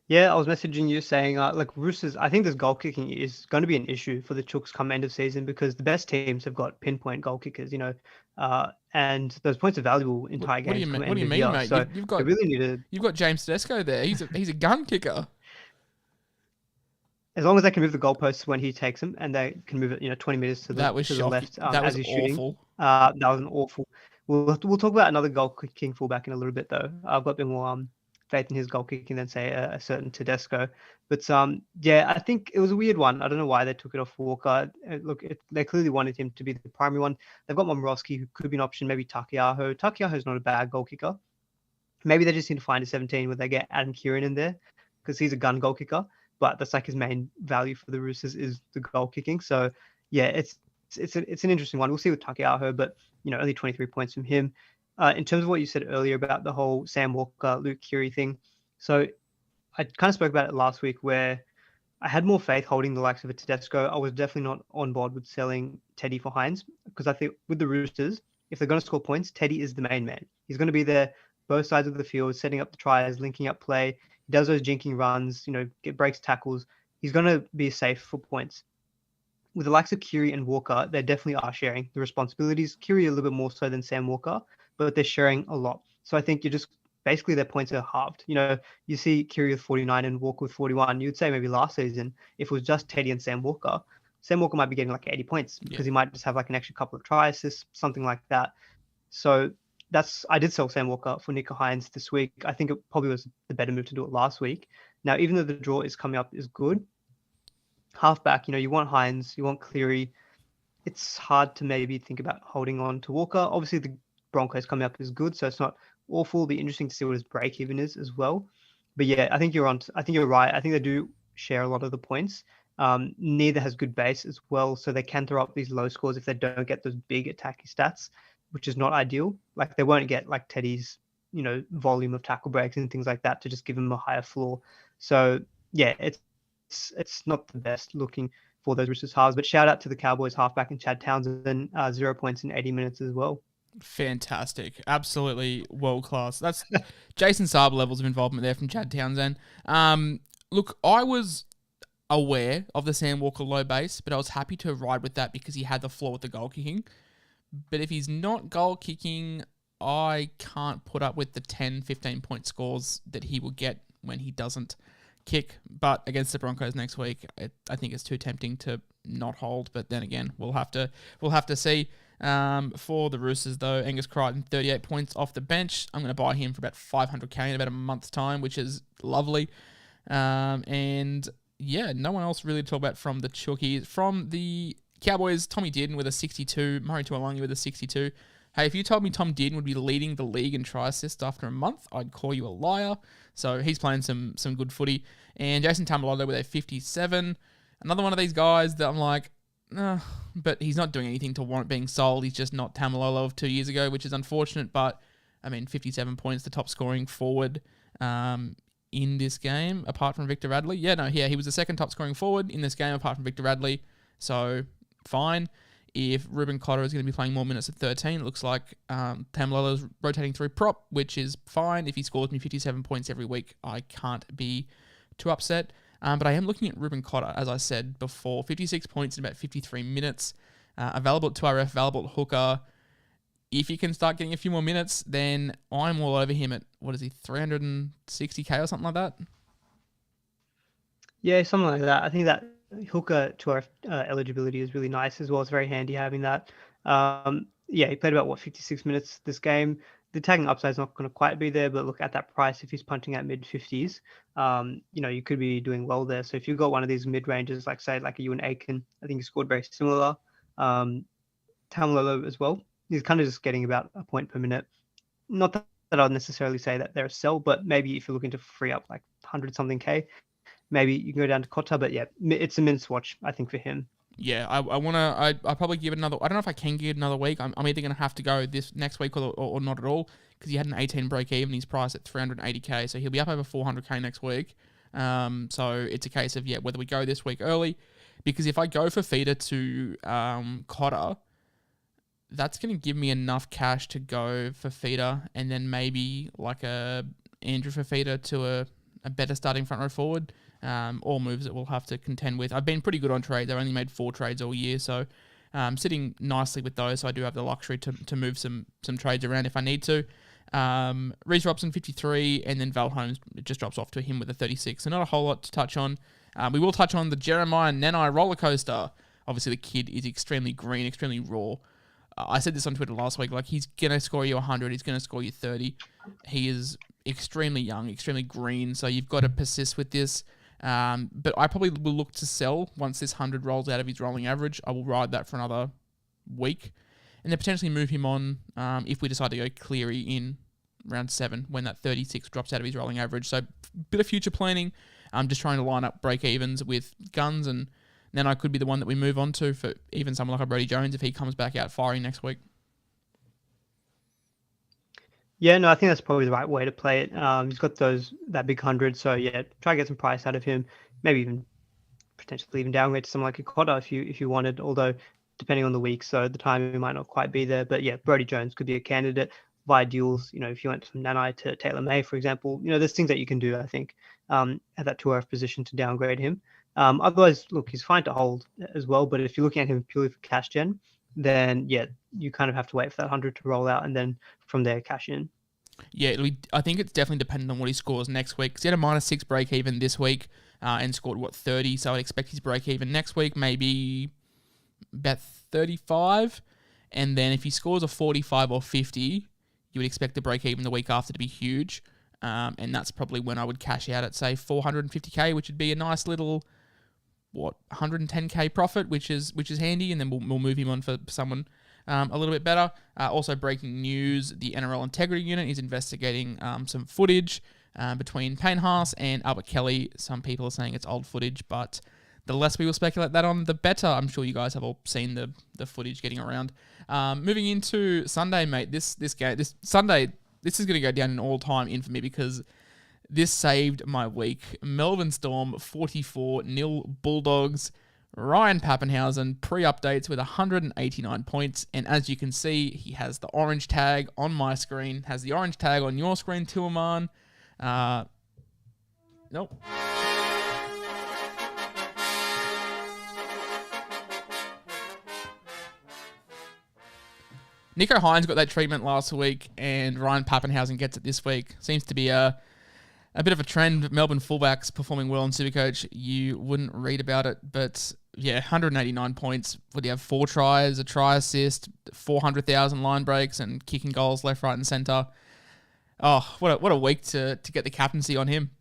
Yeah, I was messaging you saying, Roosters, I think this goal kicking is going to be an issue for the Chooks come end of season because the best teams have got pinpoint goal kickers, and those points are valuable in tie games. What do you mean, mate? So you've got James Tedesco there. He's a gun kicker. As long as they can move the goalposts when he takes them and they can move it, 20 meters to the left as he's shooting. That was an awful. We'll talk about another goal kicking fullback in a little bit though. I've got a bit more faith in his goal kicking than say a certain Tedesco. But I think it was a weird one. I don't know why they took it off Walker. They clearly wanted him to be the primary one. They've got Momorowski, who could be an option, maybe Takiaho. Takiaho's not a bad goal kicker. Maybe they just need to find a 17 where they get Adam Kieran in there because he's a gun goal kicker. But that's his main value for the Roosters is the goal kicking. So yeah, it's an interesting one. We'll see with Takiaho, but only 23 points from him. In terms of what you said earlier about the whole Sam Walker, Luke Keary thing. So I kind of spoke about it last week where I had more faith holding the likes of a Tedesco. I was definitely not on board with selling Teddy for Hines because I think with the Roosters, if they're going to score points, Teddy is the main man. He's going to be there both sides of the field, setting up the tries, linking up play. He does those jinking runs, breaks tackles. He's going to be safe for points. With the likes of Keary and Walker, they definitely are sharing the responsibilities. Keary a little bit more so than Sam Walker, but they're sharing a lot. So I think basically their points are halved. You see Keary with 49 and Walker with 41. You'd say maybe last season, if it was just Teddy and Sam Walker might be getting 80 points because he might just have an extra couple of try assists, something like that. So I did sell Sam Walker for Nico Hines this week. I think it probably was the better move to do it last week. Now, even though the draw is coming up is good, halfback, you want Hines, you want Cleary. It's hard to maybe think about holding on to Walker. Obviously, the Broncos coming up is good, so it's not awful. It'll be interesting to see what his break even is as well. But yeah, I think you're right. I think they do share a lot of the points. Neither has good base as well, so they can throw up these low scores if they don't get those big attacking stats, which is not ideal. Like they won't get like Teddy's, volume of tackle breaks and things like that to just give them a higher floor. So yeah, it's not the best looking for those Roosters halves. But shout out to the Cowboys halfback and Chad Townsend, 0 points in 80 minutes as well. Fantastic. Absolutely world class. That's Jason Saab levels of involvement there from Chad Townsend. Look, I was aware of the Sam Walker low base, but I was happy to ride with that because he had the floor with the goal kicking. But if he's not goal kicking, I can't put up with the 10, 15 point scores that he will get when he doesn't kick. But against the Broncos next week, I think it's too tempting to not hold. But then again, we'll have to see. For the Roosters, though, Angus Crichton, 38 points off the bench. I'm going to buy him for about 500k in about a month's time, which is lovely. And yeah, no one else really to talk about from the Chookies. From the Cowboys, Tommy Dearden with a 62, Murray Tuolungi with a 62. Hey, if you told me Tom Dearden would be leading the league in try assists after a month, I'd call you a liar. So he's playing some good footy. And Jason Tamalolo with a 57. Another one of these guys that I'm like, but he's not doing anything to warrant being sold. He's just not Tamalolo of 2 years ago, which is unfortunate. But, 57 points, the top scoring forward in this game, apart from Victor Radley. He was the second top scoring forward in this game, apart from Victor Radley. So, fine. If Ruben Cotter is going to be playing more minutes at 13, it looks like Tamalolo's rotating through prop, which is fine. If he scores me 57 points every week, I can't be too upset. But I am looking at Ruben Cotter, as I said before, 56 points in about 53 minutes. Available at 2RF, available at hooker. If he can start getting a few more minutes, then I'm all over him at, 360k or something like that? Yeah, something like that. I think that hooker 2RF eligibility is really nice as well. It's very handy having that. He played about, 56 minutes this game. The tagging upside is not going to quite be there, but look at that price. If he's punting at mid 50s, you could be doing well there. So if you've got one of these mid ranges, like say like a Ewan Aiken, I think he scored very similar. Tamalolo as well. He's kind of just getting about a point per minute. Not that I'd necessarily say that they're a sell, but maybe if you're looking to free up like 100 something K, maybe you can go down to Cotter. But yeah, it's a mince watch, I think, for him. Yeah, I probably give it another. I don't know if I can give it another week. I'm either going to have to go this next week or not at all, because he had an 18 break even. He's priced at 380k, so he'll be up over 400k next week. So it's a case of whether we go this week early, because if I go for feeder to Cotter, that's going to give me enough cash to go for feeder, and then maybe like a Andrew for feeder to a better starting front row forward. All moves that we'll have to contend with. I've been pretty good on trades. I've only made 4 trades all year, so sitting nicely with those. So I do have the luxury to move some trades around if I need to. Reece Robson, 53, and then Val Holmes just drops off to him with a 36. So not a whole lot to touch on. We will touch on the Jeremiah Nanai roller coaster. Obviously, the kid is extremely green, extremely raw. I said this on Twitter last week. Like, he's going to score you 100. He's going to score you 30. He is extremely young, extremely green. So you've got to persist with this. But I probably will look to sell once this 100 rolls out of his rolling average. I will ride that for another week, and then potentially move him on if we decide to go Cleary in round 7 when that 36 drops out of his rolling average. So bit of future planning. I'm just trying to line up break evens with guns, and then I could be the one that we move on to for even someone like a Brody Jones if he comes back out firing next week. Yeah, no, I think that's probably the right way to play it. He's got that big 100, so yeah, try to get some price out of him. Maybe even potentially even downgrade to someone like a Cotter if you wanted. Although depending on the week, so the timing might not quite be there. But yeah, Brody Jones could be a candidate via deals. If you went from Nanai to Taylor May, for example, there's things that you can do. I think at that 2RF position to downgrade him. Otherwise, look, he's fine to hold as well. But if you're looking at him purely for cash gen, then yeah, you kind of have to wait for that 100 to roll out, and then from there cash in. Yeah, I think it's definitely dependent on what he scores next week, because he had a -6 break even this week and scored 30, so I'd expect his break even next week maybe about 35, and then if he scores a 45 or 50, you would expect the break even the week after to be huge, and that's probably when I would cash out at say 450k, which would be a nice little 110k profit, which is handy, and then we'll move him on for someone a little bit better. Also breaking news, the NRL Integrity Unit is investigating some footage between Payne Haas and Albert Kelly. Some people are saying it's old footage, but the less we will speculate that on, the better. I'm sure you guys have all seen the footage getting around. Moving into Sunday, mate. This Sunday, this is going to go down in all-time infamy because this saved my week. Melbourne Storm 44-0 Bulldogs. Ryan Pappenhausen pre-updates with 189 points, and as you can see, he has the orange tag on my screen, has the orange tag on your screen too, Aman. Nope. Nico Hines got that treatment last week, and Ryan Pappenhausen gets it this week. Seems to be a bit of a trend. Melbourne fullbacks performing well in Supercoach. You wouldn't read about it, but yeah, 189 points. Would you have 4 tries, a try assist, 400,000 line breaks, and kicking goals left, right, and centre? Oh, what a week to get the captaincy on him.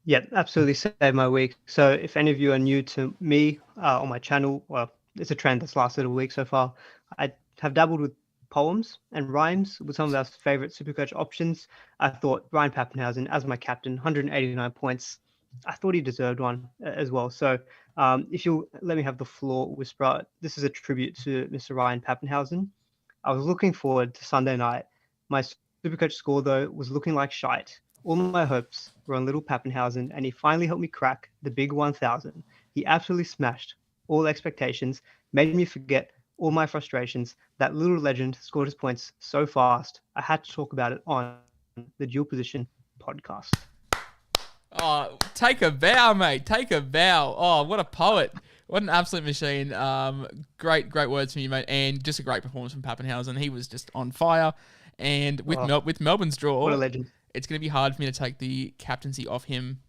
Yeah, absolutely saved my week. So if any of you are new to me on my channel, well, it's a trend that's lasted a week so far. I have dabbled with poems and rhymes with some of our favorite Supercoach options. I thought Ryan Pappenhausen as my captain, 189 points. I thought he deserved one as well. So if you'll let me have the floor, Whisperer, this is a tribute to Mr. Ryan Pappenhausen. I was looking forward to Sunday night. My Supercoach score, though, was looking like shite. All my hopes were on little Pappenhausen, and he finally helped me crack the big 1,000. He absolutely smashed all expectations, made me forget all my frustrations. That little legend scored his points so fast, I had to talk about it on the Dual Position podcast. Oh, take a bow, mate. Take a bow. Oh, what a poet. What an absolute machine. Great words from you, mate. And just a great performance from Pappenhausen. He was just on fire. And with Melbourne's draw, what a legend. It's going to be hard for me to take the captaincy off him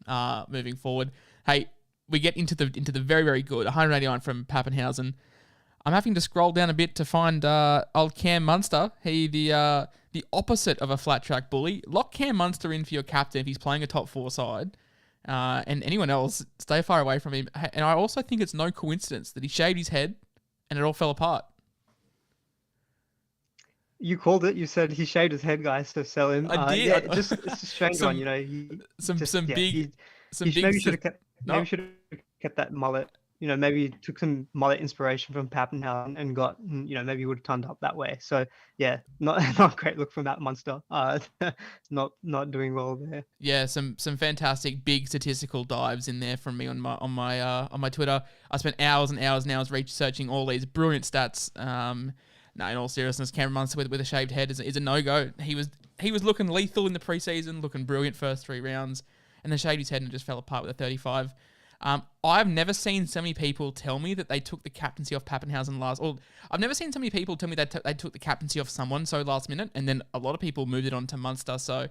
moving forward. Hey, we get into the very, very good 189 from Pappenhausen. I'm having to scroll down a bit to find old Cam Munster. He the opposite of a flat track bully. Lock Cam Munster in for your captain if he's playing a top 4 side. And anyone else, stay far away from him. And I also think it's no coincidence that he shaved his head and it all fell apart. You called it. You said he shaved his head, guys, to sell him. I did. Yeah, it's a strange one, you know. Maybe should have kept that mullet. You know, maybe took some mullet inspiration from Pappenhausen and got, you know, maybe he would have turned up that way. So yeah, not a great look from that Munster. Not doing well there. Yeah, some fantastic big statistical dives in there from me on my Twitter. I spent hours and hours and hours researching all these brilliant stats. No, in all seriousness, Cameron Munster with a shaved head is a no-go. He was looking lethal in the preseason, looking brilliant first 3 rounds, and then shaved his head and just fell apart with a 35. I've never seen so many people tell me that they took the captaincy off Pappenhausen I've never seen so many people tell me that they took the captaincy off someone so last minute, and then a lot of people moved it on to Munster. So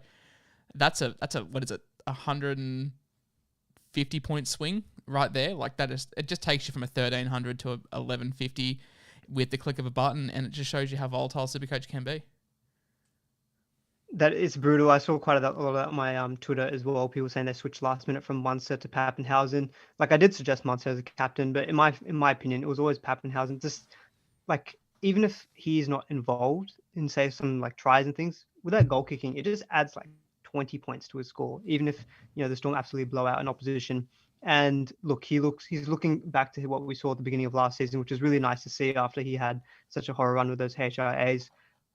that's a what is it, 150 point swing right there. Like it just takes you from a 1,300 to a 1,150 with the click of a button, and it just shows you how volatile Supercoach can be. That is brutal. I saw quite a lot of that on my Twitter as well. People saying they switched last minute from Munster to Pappenhausen. Like I did suggest Munster as a captain, but in my opinion, it was always Pappenhausen. Just like even if he's not involved in say some like tries and things, with that goal kicking, it just adds like 20 points to his score. Even if the Storm absolutely blow out an opposition. And look, he's looking back to what we saw at the beginning of last season, which is really nice to see after he had such a horror run with those HIAs.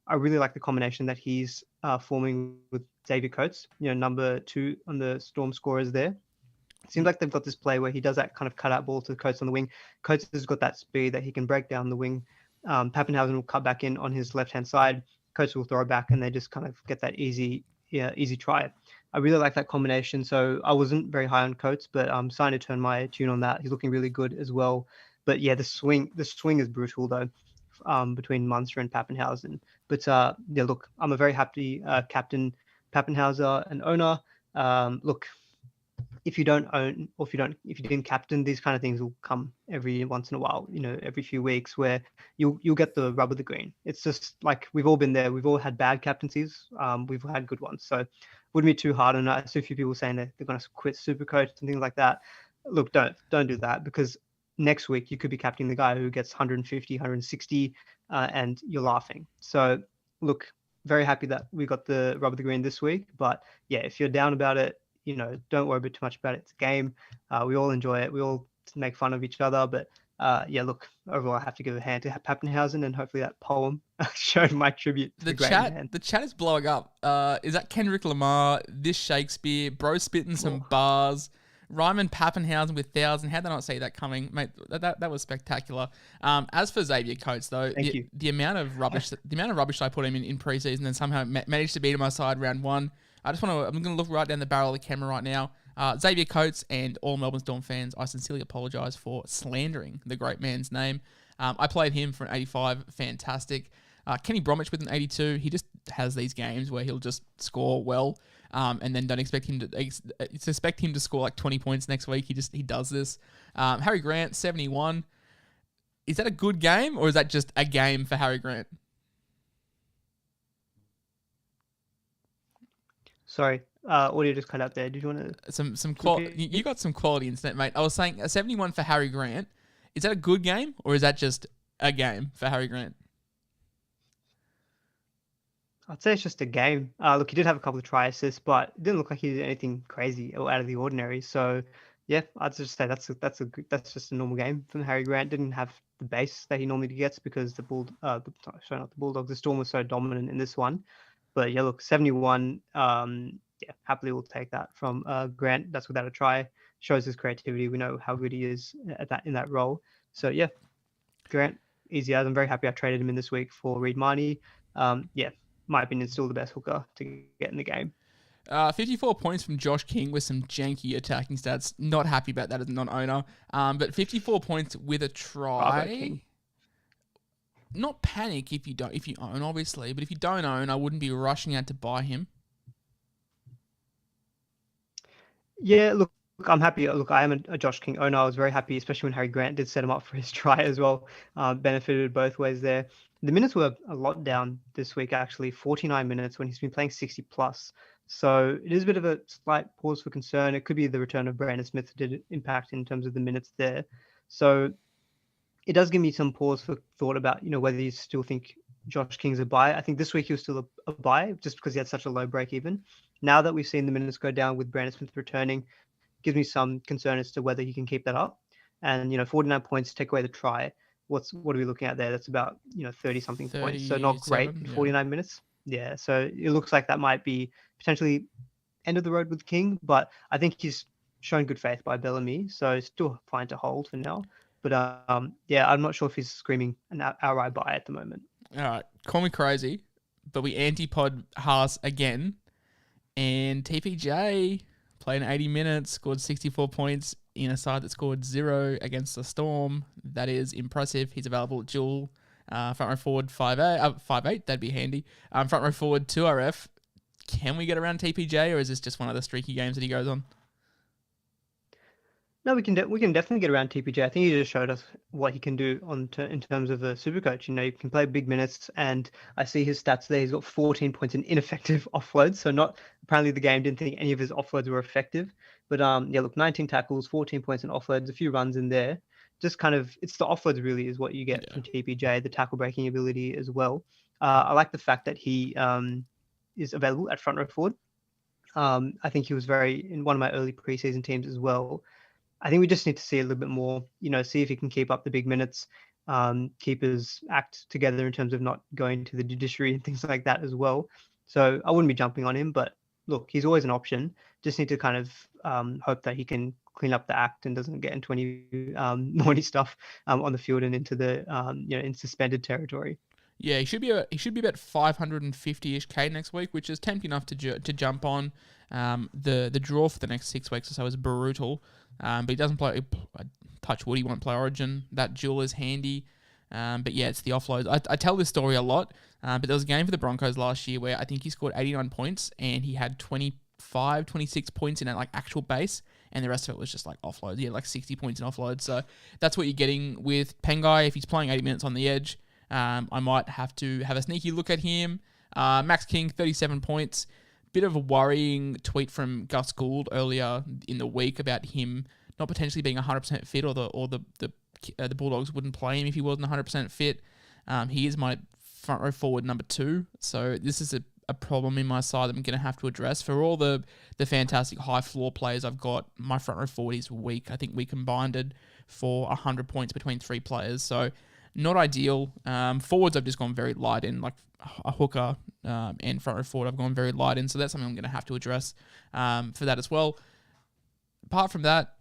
I really like the combination that he's forming with Xavier Coates, number 2 on the Storm scorers there. It seems like they've got this play where he does that kind of cutout ball to Coates on the wing. Coates has got that speed that he can break down the wing. Pappenhausen will cut back in on his left-hand side. Coates will throw back, and they just kind of get that easy try. I really like that combination. So I wasn't very high on Coates, but I'm starting to turn my tune on that. He's looking really good as well. But yeah, the swing is brutal though, between Munster and Pappenhausen. But yeah, look, I'm a very happy captain, Pappenhausen, and owner. Look, if you don't own, or if you didn't captain, these kind of things will come every once in a while. Every few weeks where you'll get the rub of the green. It's just like we've all been there. We've all had bad captaincies. We've had good ones. So wouldn't be too hard on it. I see a few people saying that they're going to quit Supercoach and things like that. Look, don't do that, because next week you could be captaining the guy who gets 150, 160, and you're laughing. So look, very happy that we got the rub of the green this week. But yeah, if you're down about it, don't worry too much about it. It's a game. We all enjoy it. We all make fun of each other. But look, overall, I have to give a hand to Pappenhausen, and hopefully that poem showed my tribute to the great man. The chat is blowing up. Is that Kendrick Lamar? This Shakespeare? Bro spitting some bars. Ryman Pappenhausen with 1,000. How did I not see that coming, mate? That was spectacular. As for Xavier Coates, though, the amount of rubbish, I put him in preseason and somehow managed to beat him aside round one. I'm going to look right down the barrel of the camera right now. Xavier Coates and all Melbourne Storm fans, I sincerely apologise for slandering the great man's name. I played him for an 85, fantastic. Kenny Bromwich with an 82. He just has these games where he'll just score well. And then don't expect him to score like 20 points next week. He does this. Harry Grant, 71. Is that a good game or is that just a game for Harry Grant? Sorry, audio just cut out there. Did you want to you got some quality internet, mate. I was saying a 71 for Harry Grant. Is that a good game or is that just a game for Harry Grant? I'd say it's just a game. Look, he did have a couple of try assists, but it didn't look like he did anything crazy or out of the ordinary. So, yeah, I'd just say that's just a normal game from Harry Grant. Didn't have the base that he normally gets because the Bulldogs, the Storm was so dominant in this one. But yeah, look, 71. Happily we'll take that from Grant. That's without a try. Shows his creativity. We know how good he is in that role. So yeah, Grant, easy as. I'm very happy I traded him in this week for Reid Marnie. My opinion, still the best hooker to get in the game. 54 points from Josh King with some janky attacking stats. Not happy about that as a non-owner. But 54 points with a try. Not panic if you own, obviously. But if you don't own, I wouldn't be rushing out to buy him. Yeah, look, I'm happy. Look, I am a Josh King owner. I was very happy, especially when Harry Grant did set him up for his try as well. Benefited both ways there. The minutes were a lot down this week, actually, 49 minutes when he's been playing 60 plus. So it is a bit of a slight pause for concern. It could be the return of Brandon Smith that did impact in terms of the minutes there. So it does give me some pause for thought about, whether you still think Josh King's a buy. I think this week he was still a buy just because he had such a low break even. Now that we've seen the minutes go down with Brandon Smith returning, gives me some concern as to whether he can keep that up. And, 49 points, take away the try. What are we looking at there? That's about 30 something points. So not great in 49 minutes. Yeah. So it looks like that might be potentially end of the road with King, but I think he's shown good faith by Bellamy, so still fine to hold for now. But I'm not sure if he's screaming an outright buy at the moment. All right, call me crazy, but we anti-pod Haas again, and TPJ played 80 minutes, scored 64 points in a side that scored 0 against the Storm. That is impressive. He's available at dual. Front row forward 5'8", that'd be handy. Front row forward 2RF. Can we get around TPJ, or is this just one of the streaky games that he goes on? No, we can definitely get around TPJ. I think he just showed us what he can do in terms of a SuperCoach. You can play big minutes, and I see his stats there. He's got 14 points in ineffective offloads. So apparently the game didn't think any of his offloads were effective. But 19 tackles, 14 points in offloads, a few runs in there. Just kind of, it's the offloads really is what you get from TPJ, the tackle breaking ability as well. I like the fact that he is available at front row forward. I think he was in one of my early preseason teams as well. I think we just need to see a little bit more, see if he can keep up the big minutes, keep his act together in terms of not going to the judiciary and things like that as well. So I wouldn't be jumping on him, but look, he's always an option. Just need to kind of hope that he can clean up the act and doesn't get into any naughty stuff on the field and into the in suspended territory. Yeah, he should be about 550-ish K next week, which is tempting enough to jump on. The draw for the next 6 weeks or so is brutal, but he doesn't play. Touch wood, he won't play Origin. That duel is handy, but yeah, it's the offloads. I tell this story a lot, but there was a game for the Broncos last year where I think he scored 89 points and he had 26 points in like actual base, and the rest of it was just like offloads. He had like 60 points in offloads, so that's what you're getting with Pengai if he's playing 80 minutes on the edge. I might have to have a sneaky look at him. Max King, 37 points. Bit of a worrying tweet from Gus Gould earlier in the week about him not potentially being 100% fit, or the Bulldogs wouldn't play him if he wasn't 100% fit. He is my front row forward number 2, so this is a problem in my side that I'm going to have to address. For all the fantastic high floor players I've got, my front row forward is weak. I think we combined it for 100 points between 3 players, so not ideal. Forwards I've just gone very light in, like a hooker and front row forward I've gone very light in, so that's something I'm going to have to address for that as well. Apart from that,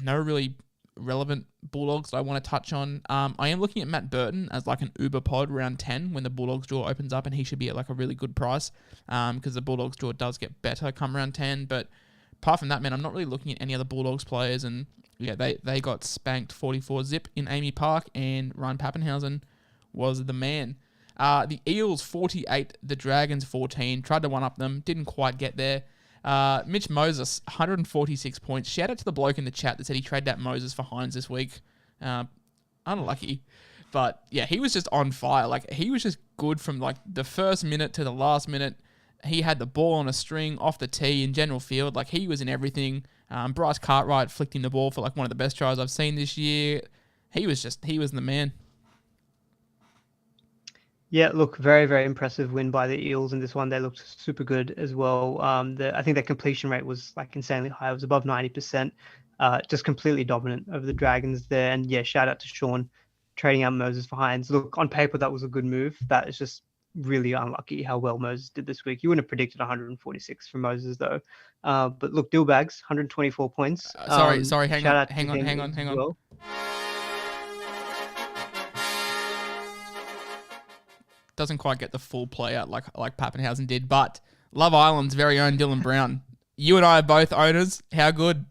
no really relevant Bulldogs that I want to touch on. I am looking at Matt Burton as like an Uber pod round 10 when the Bulldogs draw opens up, and he should be at like a really good price because the Bulldogs draw does get better come round 10. But apart from that, man, I'm not really looking at any other Bulldogs players, and yeah, they got spanked 44-0 in Amy Park, and Ryan Pappenhausen was the man. The Eels 48, the Dragons 14, tried to one-up them, didn't quite get there. Mitch Moses, 146 points. Shout out to the bloke in the chat that said he traded out Moses for Hines this week. Unlucky. But yeah, he was just on fire. Like, he was just good from like the first minute to the last minute. He had the ball on a string off the tee in general field. Like, he was in everything. Bryce Cartwright flicked him the ball for like one of the best tries I've seen this year. He was the man. Yeah, look, very, very impressive win by the Eels in this one. They looked super good as well. I think their completion rate was like insanely high. It was above 90%. Just completely dominant over the Dragons there. And yeah, shout out to Sean trading out Moses for Hines. Look, on paper, that was a good move. That is just really unlucky how well Moses did this week. You wouldn't have predicted 146 from Moses though. But look, Dillbags, 124 points. Sorry, hang on. Well. Doesn't quite get the full play out like Pappenhausen did, but Love Island's very own Dylan Brown. You and I are both owners. How good?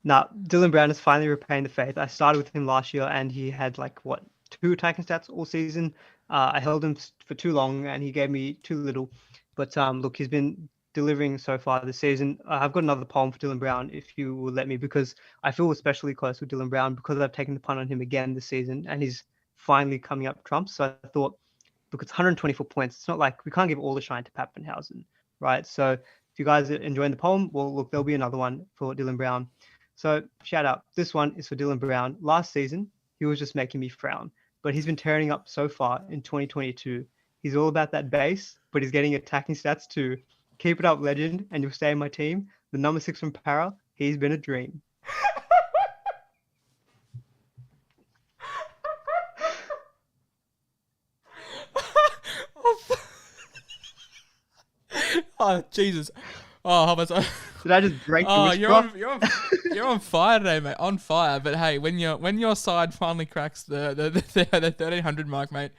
Now, Dylan Brown is finally repaying the faith. I started with him last year, and he had 2 attacking stats all season. I held him for too long, and he gave me too little. But look, he's been delivering so far this season. I've got another poem for Dylan Brown, if you will let me, because I feel especially close with Dylan Brown because I've taken the punt on him again this season, and he's finally coming up trumps. So I thought, look, it's 124 points. It's not like we can't give all the shine to Pappenhausen, right? So if you guys are enjoying the poem, well, look, there'll be another one for Dylan Brown. So shout out. This one is for Dylan Brown. Last season, he was just making me frown, but he's been turning up so far in 2022. He's all about that base, but he's getting attacking stats too. Keep it up, legend, and you'll stay in my team. The number 6 from Para, he's been a dream. Oh, Jesus. Oh, how about Did I just break the whisper? You're on fire today, mate. On fire. But hey, when your side finally cracks the 1300 mark, mate,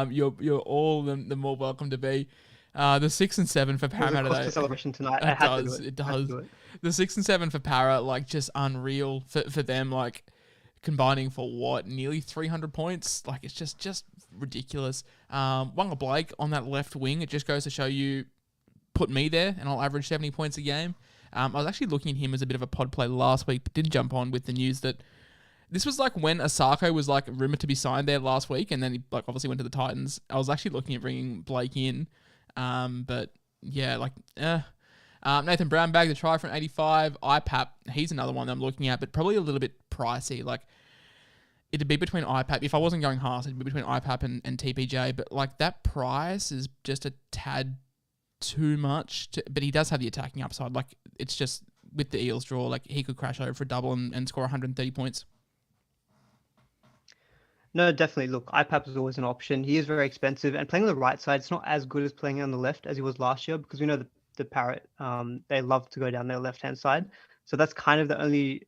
you're all the more welcome to be. The 6 and 7 for Parramatta today. Celebration tonight. It does. The 6 and 7 for Para, like, just unreal for them, like, combining for what, nearly 300 points. Like, it's just ridiculous. Wanga Blake on that left wing, it just goes to show you, put me there and I'll average 70 points a game. I was actually looking at him as a bit of a pod play last week, but did jump on with the news that this was like when Asako was like rumored to be signed there last week, and then he like obviously went to the Titans. I was actually looking at bringing Blake in, but yeah, Nathan Brown bagged the try from 85. IPAP, he's another one that I'm looking at, but probably a little bit pricey. Like, it'd be between IPAP. If I wasn't going half, it'd be between IPAP and TPJ, but like that price is just a tad too much, but he does have the attacking upside. Like, it's just with the Eels draw, like he could crash over for a double and score 130 points. No, definitely. Look, IPAP is always an option. He is very expensive, and playing on the right side, it's not as good as playing on the left as he was last year, because we know the Parrot, they love to go down their left-hand side. So that's kind of the only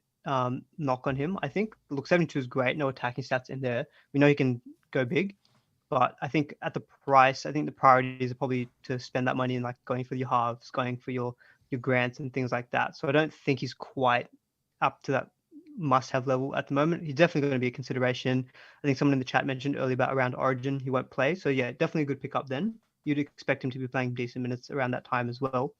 knock on him, I think. Look, 72 is great. No attacking stats in there. We know he can go big. But I think at the price, I think the priorities are probably to spend that money in like going for your halves, going for your grants and things like that. So I don't think he's quite up to that must-have level at the moment. He's definitely going to be a consideration. I think someone in the chat mentioned earlier about around Origin, he won't play. So yeah, definitely a good pickup then. You'd expect him to be playing decent minutes around that time as well.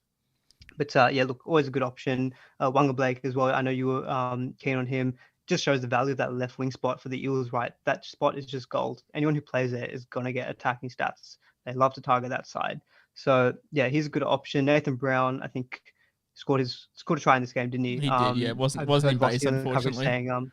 But yeah, look, always a good option. Wanga Blake as well. I know you were keen on him. Just shows the value of that left wing spot for the Eels, right? That spot is just gold. Anyone who plays there is going to get attacking stats. They love to target that side. So yeah, he's a good option. Nathan Brown, I think, scored a try in this game, didn't he? He did, yeah. Wasn't in base, unfortunately. Saying,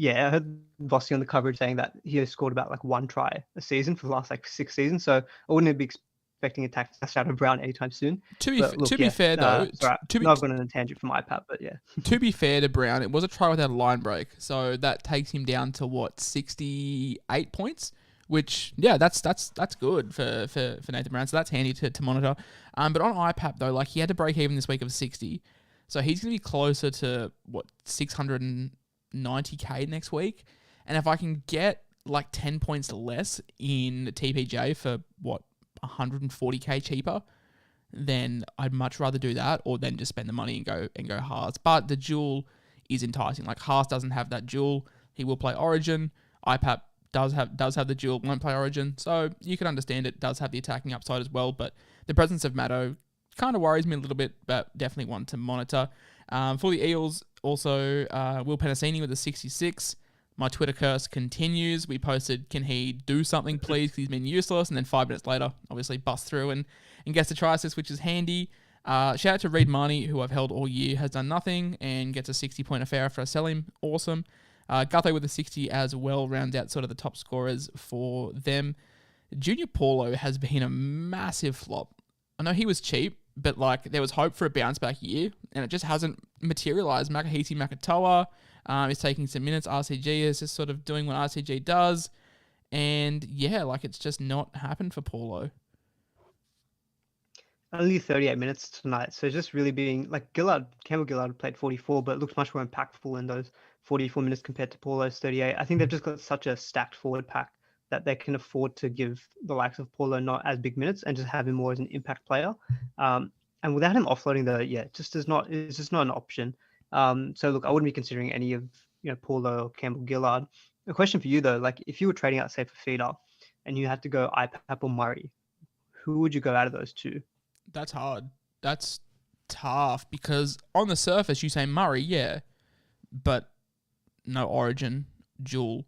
Yeah, I heard Bossy on the coverage saying that he has scored about like 1 try a season for the last like 6 seasons. So I wouldn't be expecting a touchdown of Brown anytime soon. But look, To be yeah, fair though, sorry, to be not going on a tangent from iPad, but yeah. to be fair to Brown, it was a try without a line break, so that takes him down to what 68 points. Which that's good for Nathan Brown. So that's handy to monitor. But on IPAP though, like he had to break even this week of 60, so he's gonna be closer to what 690k next week. And if I can get like 10 points less in TPJ for what 140k cheaper, then I'd much rather do that, or then just spend the money and go Haas. But the duel is enticing. Like Haas doesn't have that duel. He will play Origin. IPAP does have the duel, won't play Origin. So you can understand it does have the attacking upside as well. But the presence of Matto kind of worries me a little bit, but definitely one to monitor. For the Eels, also Will Penasini with a 66. My Twitter curse continues. We posted, can he do something, please? Because he's been useless. And then 5 minutes later, obviously busts through and gets a try assist, which is handy. Shout out to Reid Marnie, who I've held all year, has done nothing and gets a 60-point affair after I sell him. Awesome. Gutho with a 60 as well, rounds out sort of the top scorers for them. Junior Paulo has been a massive flop. I know he was cheap, but like there was hope for a bounce back year, and it just hasn't materialized. Makahisi Makatoa is taking some minutes. RCG is just sort of doing what RCG does, and yeah, like it's just not happened for Paulo. Only 38 minutes tonight, so just really being like Campbell Gillard played 44, but looked much more impactful in those 44 minutes compared to Paulo's 38. I think they've just got such a stacked forward pack that they can afford to give the likes of Paulo not as big minutes and just have him more as an impact player. And without him offloading it's just not an option. So look, I wouldn't be considering any of Paulo or Campbell Gillard. A question for you though, like if you were trading out say for feeder and you had to go IPAP or Murray, who would you go out of those two? That's hard. That's tough because on the surface you say Murray, yeah, but no Origin, duel.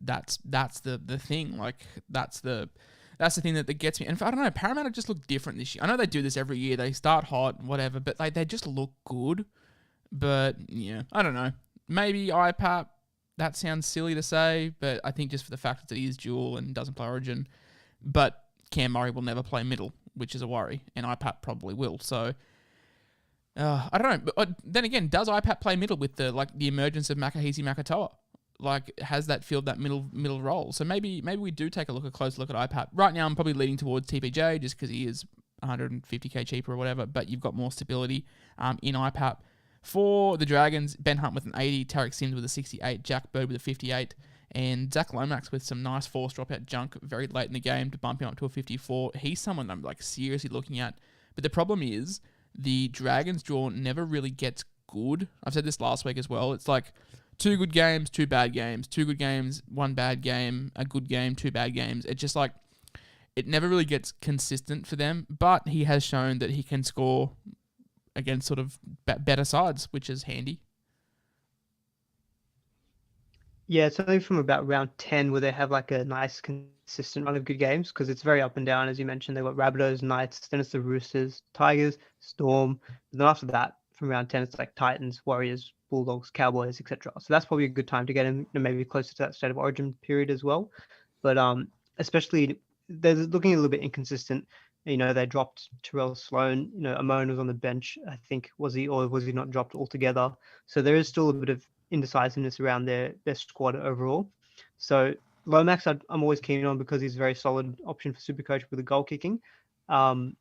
That's the thing. Like that's the thing that gets me. And I don't know, Parramatta just look different this year. I know they do this every year. They start hot, whatever, but like they just look good. But yeah, I don't know. Maybe IPAP. That sounds silly to say, but I think just for the fact that he is dual and doesn't play Origin. But Cam Murray will never play middle, which is a worry, and IPAP probably will. So I don't know. But then again, does IPAP play middle with the emergence of Makahisi Makatoa? Like, has that filled that middle role? So maybe we do take a close look at IPAP. Right now, I'm probably leaning towards TPJ just because he is 150k cheaper or whatever, but you've got more stability in IPAP. For the Dragons, Ben Hunt with an 80, Tarek Sims with a 68, Jack Bird with a 58, and Zach Lomax with some nice force dropout junk very late in the game to bump him up to a 54. He's someone I'm seriously looking at. But the problem is the Dragons draw never really gets good. I've said this last week as well. It's like 2 good games, 2 bad games, 2 good games, 1 bad game, a good game, 2 bad games. It's just it never really gets consistent for them. But he has shown that he can score against sort of better sides, which is handy. Yeah, it's only from about round 10 where they have a nice consistent run of good games because it's very up and down. As you mentioned, they've got Rabbitohs, Knights, then it's the Roosters, Tigers, Storm. And then after that, from round 10, it's like Titans, Warriors, Bulldogs, Cowboys, etc. So that's probably a good time to get him maybe closer to that State of Origin period as well. But especially, they're looking a little bit inconsistent. They dropped Terrell Sloan. Amon was on the bench, I think. Was he not dropped altogether? So there is still a bit of indecisiveness around their squad overall. So Lomax, I'm always keen on because he's a very solid option for Supercoach with the goal kicking. But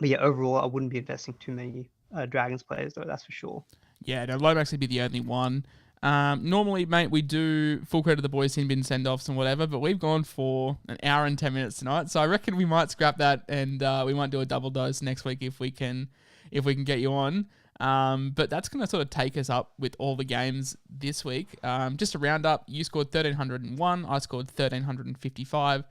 yeah, overall, I wouldn't be investing too many Dragons players, though, that's for sure. Yeah, no, Lomax would be the only one. Normally, mate, we do full credit to the boys, sin bin send-offs and whatever, but we've gone for an hour and 10 minutes tonight, so I reckon we might scrap that and we might do a double dose next week if we can get you on. But that's going to sort of take us up with all the games this week. Just a roundup, you scored 1,301, I scored 1,355.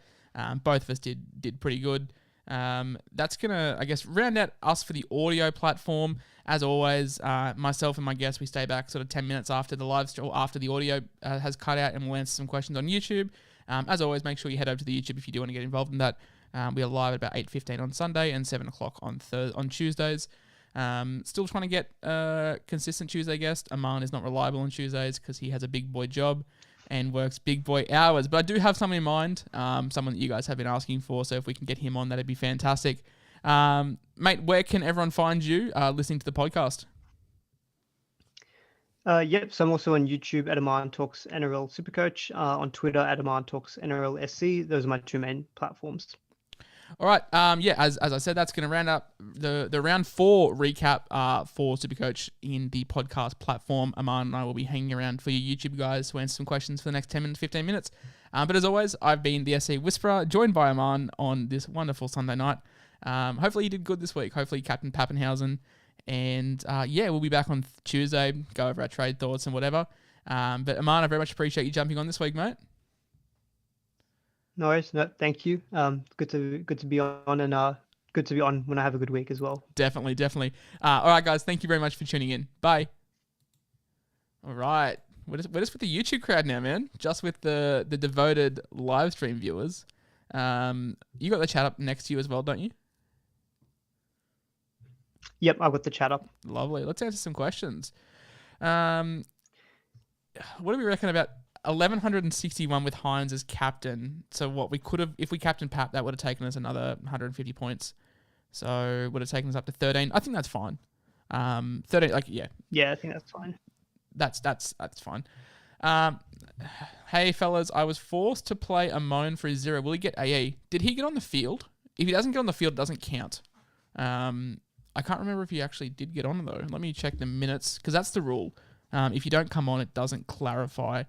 Both of us did pretty good. That's going to, I guess, round out us for the audio platform. As always, myself and my guests, we stay back sort of 10 minutes after the live stream, or after the audio has cut out, and we'll answer some questions on YouTube. As always, make sure you head over to the YouTube if you do want to get involved in that. We are live at about 8:15 on Sunday and 7 o'clock on Tuesdays. Still trying to get a consistent Tuesday guest. Aman is not reliable on Tuesdays because he has a big boy job and works big boy hours. But I do have someone in mind, someone that you guys have been asking for. So if we can get him on, that'd be fantastic. Mate, where can everyone find you listening to the podcast? Yep, so I'm also on YouTube at Aman Talks NRL SuperCoach, on Twitter at Aman Talks NRL SC. Those are my two main platforms. All right. As I said, that's going to round up the round 4 recap for Supercoach in the podcast platform. Aman and I will be hanging around for you YouTube guys to answer some questions for the next 10 minutes, 15 minutes. But as always, I've been the SC Whisperer, joined by Aman on this wonderful Sunday night. Hopefully you did good this week. Hopefully Captain Pappenhausen. And we'll be back on Tuesday, go over our trade thoughts and whatever. But Aman, I very much appreciate you jumping on this week, mate. No worries. No, thank you. Good to be on, and good to be on when I have a good week as well. Definitely. All right, guys. Thank you very much for tuning in. Bye. All right. We're just with the YouTube crowd now, man. Just with the devoted live stream viewers. You got the chat up next to you as well, don't you? Yep, I've got the chat up. Lovely. Let's answer some questions. What do we reckon about 1,161 with Hines as captain? So what we could have, if we captained Pap, that would have taken us another 150 points. So would have taken us up to 13. I think that's fine. 13, Yeah, I think that's fine. That's fine. Hey fellas, I was forced to play Amon for his 0. Will he get AE? Did he get on the field? If he doesn't get on the field, it doesn't count. I can't remember if he actually did get on though. Let me check the minutes, because that's the rule. If you don't come on, it doesn't clarify.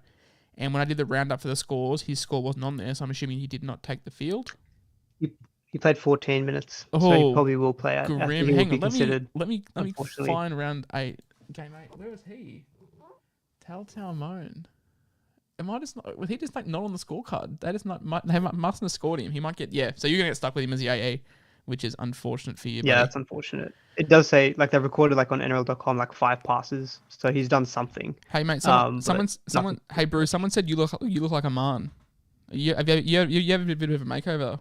And when I did the roundup for the scores, his score wasn't on there, so I'm assuming he did not take the field. He played 14 minutes, so he probably will play out. Grim. Hang on, let me find round 8. Game 8. Where was he? Telltale Moan. Was he just not on the scorecard? They mustn't have scored him. He might get So you're gonna get stuck with him as the AA, which is unfortunate for you. Yeah, that's unfortunate. It does say they've recorded on NRL.com 5 passes, so he's done something. Hey mate, someone. Hey Bruce, someone said you look like Aman. You have a bit of a makeover.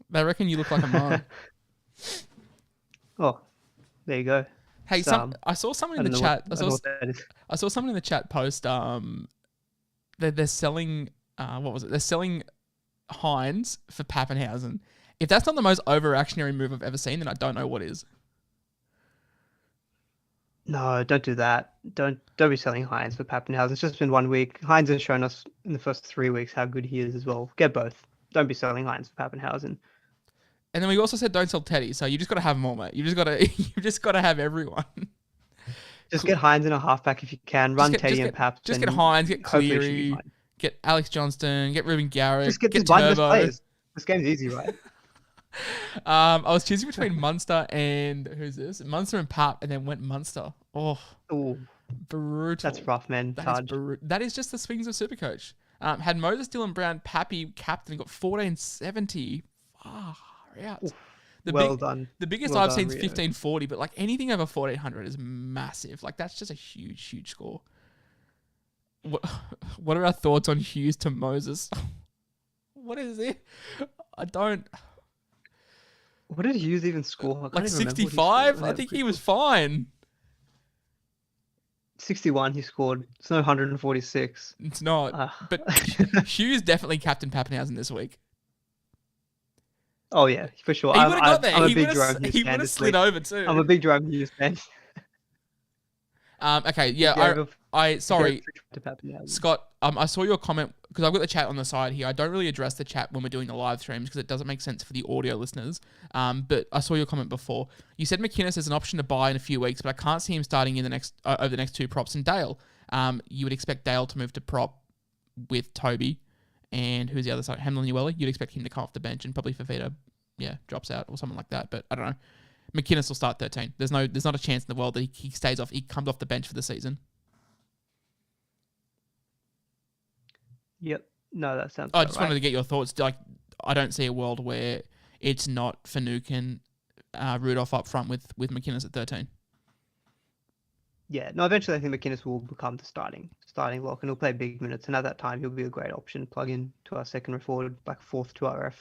They reckon you look like Aman. Oh, there you go. Hey, I saw someone in the chat. I saw someone in the chat post. They're selling. What was it? They're selling Hines for Pappenhausen. If that's not the most overreactionary move I've ever seen, then I don't know what is. No, don't do that. Don't be selling Hines for Pappenhausen. It's just been 1 week. Hines has shown us in the first 3 weeks how good he is as well. Get both. Don't be selling Hines for Pappenhausen. And then we also said don't sell Teddy. So you just got to have them all, mate. You just got to have everyone. Just get Hines in a halfback if you can. Run Teddy and Paps. Just get Hines, get Cleary, get Alex Johnston, get Ruben Garrick, just get Turbo. Players. This game's easy, right? I was choosing between Munster and who's this? Munster and Pap, and then went Munster. Oh, brutal. That's rough, man. That is just the swings of Supercoach. Had Moses Dillon Brown, Pappy captain, got 1470. Far out. Done. The biggest I've seen is 1540, but anything over 1400 is massive. That's just a huge score. What are our thoughts on Hughes to Moses? What is it? I don't. What did Hughes even score? 65? I think he was fine. 61 he scored. It's no 146. It's not. But Hughes definitely captain Pappenhausen this week. Oh, yeah, for sure. He would have got there. I'm a He would have slid over too. I'm a big Jerome Hughes fan. Okay, yeah. Sorry, Scott. I saw your comment because I've got the chat on the side here. I don't really address the chat when we're doing the live streams because it doesn't make sense for the audio listeners. But I saw your comment before. You said McInnes is an option to buy in a few weeks, but I can't see him starting in the next over the next 2 props. And Dale, you would expect Dale to move to prop with Toby, and who's the other side? Hamlin Ueli. You'd expect him to come off the bench and probably Fafita, drops out or something like that. But I don't know. McInnes will start 13. There's not a chance in the world that he stays off. He comes off the bench for the season. Yep. No, that sounds. I just wanted to get your thoughts. I don't see a world where it's not Finucane, Rudolph up front with McInnes at 13. Yeah. No, eventually I think McInnes will become the starting lock and he'll play big minutes. And at that time, he'll be a great option to plug in to our second forward, fourth to RF.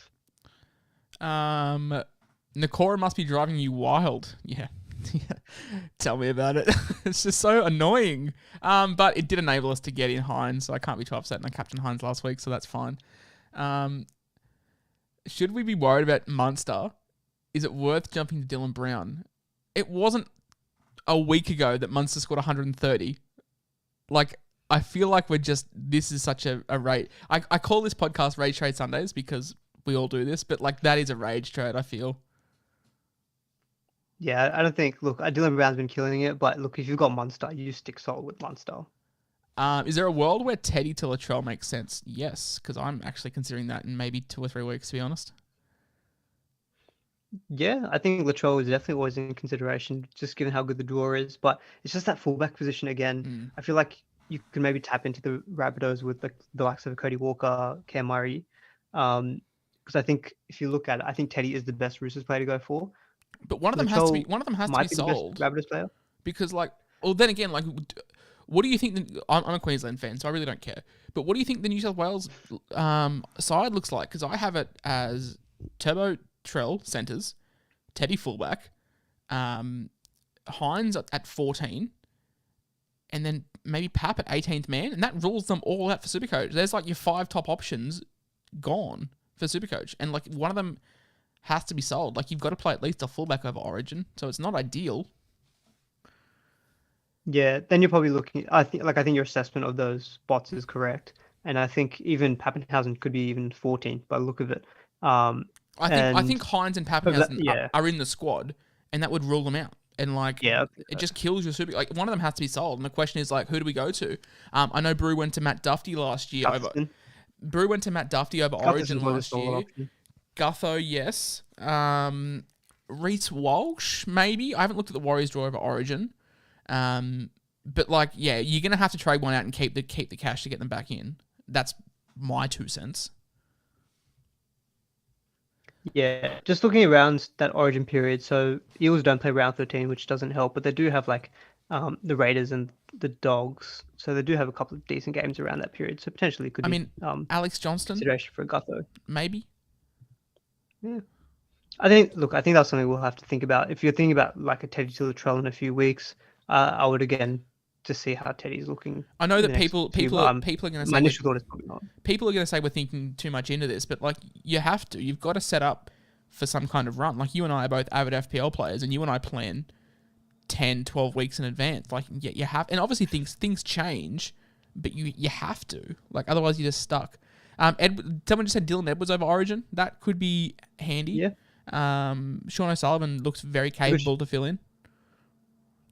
Nakora must be driving you wild. Yeah. Tell me about it. It's just so annoying. But it did enable us to get in Hines, so I can't be too upset. And I captained Hines last week, so that's fine. Should we be worried about Munster? Is it worth jumping to Dylan Brown? It wasn't a week ago that Munster scored 130. Like, I feel like this is such a rate. I call this podcast Rage Trade Sundays because we all do this, but like that is a rage trade, I feel. Yeah, I don't think. Look, Dylan Brown's been killing it, but look, if you've got Munster, you stick solid with Munster. Is there a world where Teddy to Latrell makes sense? Yes, because I'm actually considering that in maybe 2 or 3 weeks, to be honest. Yeah, I think Latrell is definitely always in consideration, just given how good the draw is. But it's just that fullback position again. I feel like you can maybe tap into the Rabbitohs with the likes of Cody Walker, Cam Murray. Because I think if you look at it, I think Teddy is the best Roosters player to go for. But one of them has to be sold. The best Rabbitohs player. Because then again, what do you think? I'm a Queensland fan, so I really don't care. But what do you think the New South Wales side looks like? Because I have it as Turbo Trell centres, Teddy fullback, Hines at 14, and then maybe Pap at 18th man, and that rules them all out for Supercoach. There's like your 5 top options gone for Supercoach, and like one of them has to be sold. Like you've got to play at least a fullback over Origin, so it's not ideal. Yeah, then you're probably looking. I think your assessment of those spots is correct, and I think even Pappenhausen could be even 14th by the look of it. I think Hines and Pappenhausen are in the squad, and that would rule them out. And it just kills your super. Like one of them has to be sold, and the question is like, who do we go to? I know Brew went to Matt Duffy last year. Brew went to Matt Duffy over Origin last year. Gutho, yes. Reece Walsh, maybe. I haven't looked at the Warriors draw over Origin. But you're gonna have to trade one out and keep the cash to get them back in. That's my 2 cents. Yeah, just looking around that Origin period. So Eels don't play round 13, which doesn't help, but they do have the Raiders and the Dogs. So they do have a couple of decent games around that period. So potentially could be Alex Johnston consideration for a Gutho. Maybe. Yeah. I think that's something we'll have to think about. If you're thinking about like a Teddy to Latrell in a few weeks, I would again just see how Teddy's looking. I know that people are going to say my initial thought is probably not. People are going to say we're thinking too much into this, but like you have to. You've got to set up for some kind of run. Like you and I are both avid FPL players, and you and I plan 10, 12 weeks in advance. Like you have, and obviously things change, but you have to. Like otherwise you're just stuck. Someone just said Dylan Edwards over Origin. That could be handy. Yeah. Sean O'Sullivan looks very capable to fill in.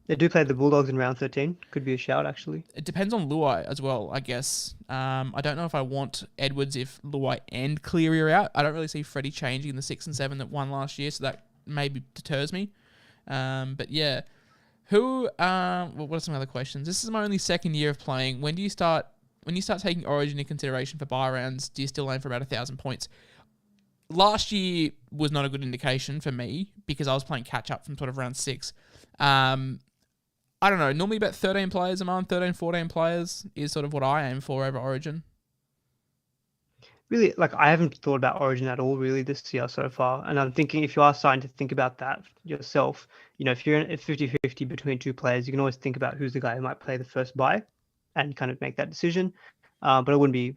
They do play the Bulldogs in round 13. Could be a shout, actually. It depends on Luai as well, I guess. I don't know if I want Edwards if Luai and Cleary are out. I don't really see Freddie changing in the 6 and 7 that won last year, so that maybe deters me. But yeah. What are some other questions? This is my only second year of playing. When you start taking Origin into consideration for buy rounds, do you still aim for about 1,000 points? Last year was not a good indication for me because I was playing catch up from sort of round 6. I don't know. Normally about 13 players a month, 13, 14 players is sort of what I aim for over Origin. Really, I haven't thought about Origin at all really this year so far. And I'm thinking if you are starting to think about that yourself, if you're in a 50-50 between 2 players, you can always think about who's the guy who might play the first buy and kind of make that decision. But I wouldn't be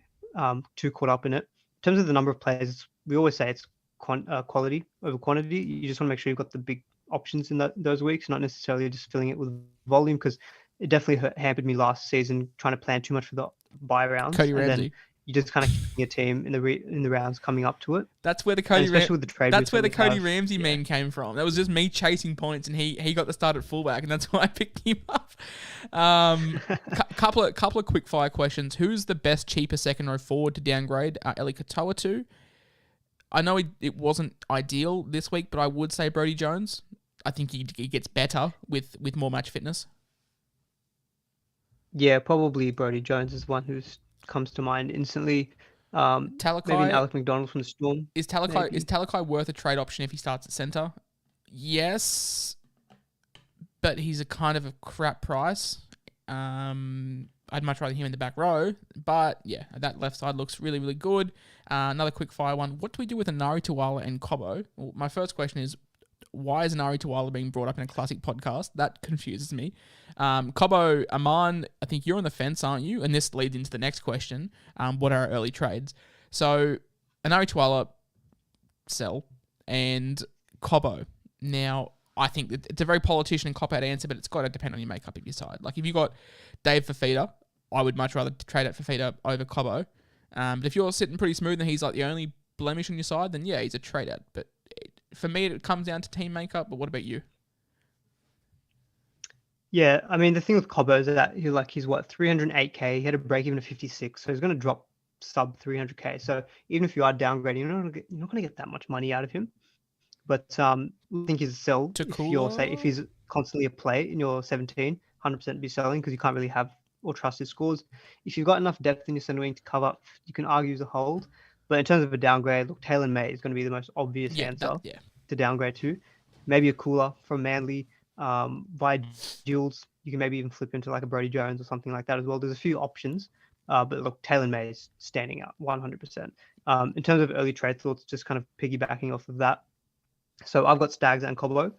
too caught up in it. In terms of the number of players, we always say it's quality over quantity. You just want to make sure you've got the big options in those weeks, not necessarily just filling it with volume, because it definitely hampered me last season trying to plan too much for the buy rounds. Cody Ramsey. Then you just kind of keep your team in the rounds coming up to it. That's where the Cody Ramsey yeah. meme came from. That was just me chasing points, and he got the start at fullback, and that's why I picked him up. Couple of quick fire questions. Who's the best cheaper second row forward to downgrade Eli Katoa to? I know it wasn't ideal this week, but I would say Brodie Jones. I think he gets better with more match fitness. Yeah, probably Brodie Jones is one who comes to mind instantly. Talakai, maybe Alec McDonald from the Storm. Is Talakai worth a trade option if he starts at centre? Yes, but he's a kind of a crap price. I'd much rather him in the back row, but yeah, that left side looks really, really good. Another quick fire one. What do we do with Anari Tuwala and Cobbo? Well, my first question is, why is Nari Tuala being brought up in a classic podcast? That confuses me. Cobbo, Aman, I think you're on the fence, aren't you? And this leads into the next question. What are our early trades? So, Nari Tuala, sell, and Cobbo. Now, I think that it's a very politician and cop-out answer, but it's got to depend on your makeup of your side. Like, if you got Dave Fafita, I would much rather trade out Fafita over Cobbo. But if you're sitting pretty smooth and he's like the only blemish on your side, then yeah, he's a trade out. But for me, it comes down to team makeup. But what about you? Yeah, I mean, the thing with Cobbo is that he's what, 308k. He had a break even of 56, so he's going to drop sub 300k. So even if you are downgrading, you're not going to get that much money out of him. But I think he's a sell if he's constantly a play in your 17, 100% be selling because you can't really have or trust his scores. If you've got enough depth in your centre wing to cover, you can argue as a hold. But in terms of a downgrade, look, Taylor May is going to be the most obvious answer to downgrade to. Maybe a cooler from Manly via duels. You can maybe even flip into like a Brodie Jones or something like that as well. There's a few options. But look, Taylor May is standing out 100%. In terms of early trade thoughts, just kind of piggybacking off of that. So I've got Stags and Cobbo.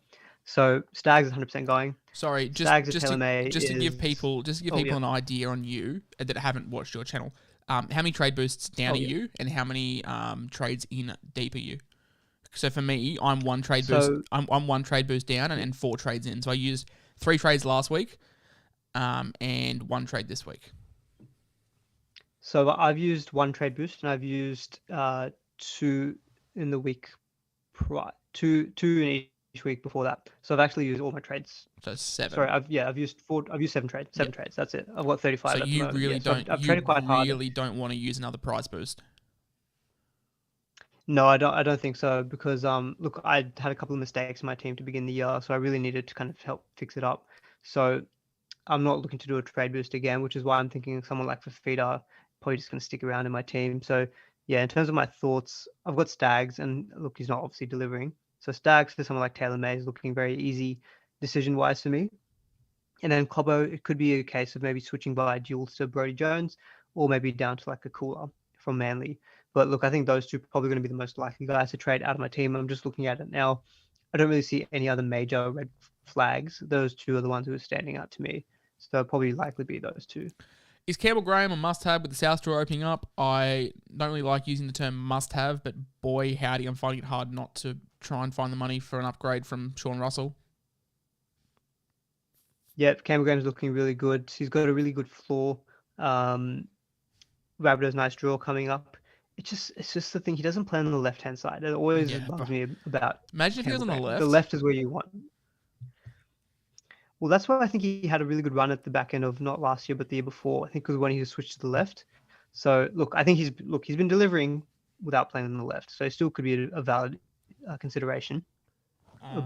So Stags is 100% going. Sorry, just to give people an idea on you that haven't watched your channel. How many trade boosts down are you, and how many trades in deep are you? So for me, I'm one trade boost. I'm one trade boost down and 4 trades in. So I used 3 trades last week, and 1 trade this week. So I've used 1 trade boost, and I've used 2 in the week prior. 2 in each week before that. So I've actually used all my trades. So 7. Sorry, I've used 4. I've used 7 trades. 7 trades. That's it. I've got 35. So you really don't. I've traded quite hard. You really don't want to use another prize boost. No, I don't think so because look, I had a couple of mistakes in my team to begin the year, so I really needed to kind of help fix it up. So I'm not looking to do a trade boost again, which is why I'm thinking someone like Fafita probably just going to stick around in my team. So yeah, in terms of my thoughts, I've got Stags, and look, he's not obviously delivering. So Stags for someone like Taylor May is looking very easy decision-wise for me. And then Cobbo, it could be a case of maybe switching by duels to Brodie Jones, or maybe down to like a cooler from Manly. But look, I think those two are probably going to be the most likely guys to trade out of my team. I'm just looking at it now. I don't really see any other major red flags. Those 2 are the ones who are standing out to me. So they'll probably likely be those 2. Is Campbell Graham a must-have with the South draw opening up? I don't really like using the term must-have, but boy, howdy, I'm finding it hard not to try and find the money for an upgrade from Sean Russell. Yep, Campbell Graham's looking really good. He's got a really good floor. Rabbitohs nice draw coming up. It's just the thing, he doesn't play on the left-hand side. It always bugs me about Imagine if he was on the left. The left is where you want. Well, that's why I think he had a really good run at the back end of not last year, but the year before. I think it was when he switched to the left. So, look, I think he's been delivering without playing on the left. So, it still could be a valid consideration.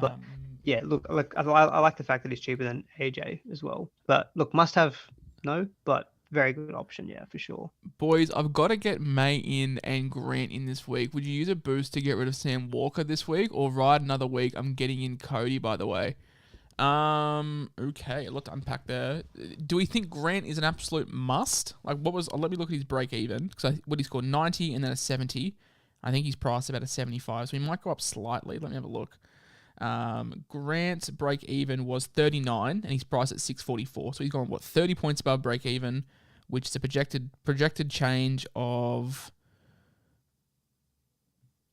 But, yeah, look, I like the fact that he's cheaper than AJ as well. But, look, must have, no, but very good option, yeah, for sure. Boys, I've got to get May in and Grant in this week. Would you use a boost to get rid of Sam Walker this week or ride another week? I'm getting in Cody, by the way. Okay, a lot to unpack there. Do we think Grant is an absolute must? Like, let me look at his break even, because what he scored 90 and then a 70. I think he's priced about a 75, so he might go up slightly. Let me have a look. Grant's break even was 39 and he's priced at 644. So he's gone 30 points above break even, which is a projected change of,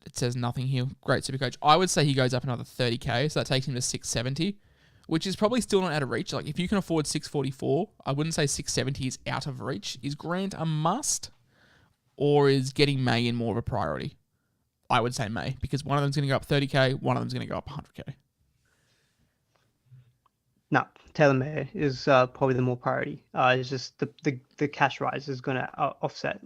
it says nothing here. Great Supercoach. I would say he goes up another 30k, so that takes him to 670. Which is probably still not out of reach. Like, if you can afford 644, I wouldn't say 670 is out of reach. Is Grant a must? Or is getting May in more of a priority? I would say May, because one of them's going to go up 30k, one of them's going to go up 100k. No, Taylor May is probably the more priority. It's just the cash rise is going to offset.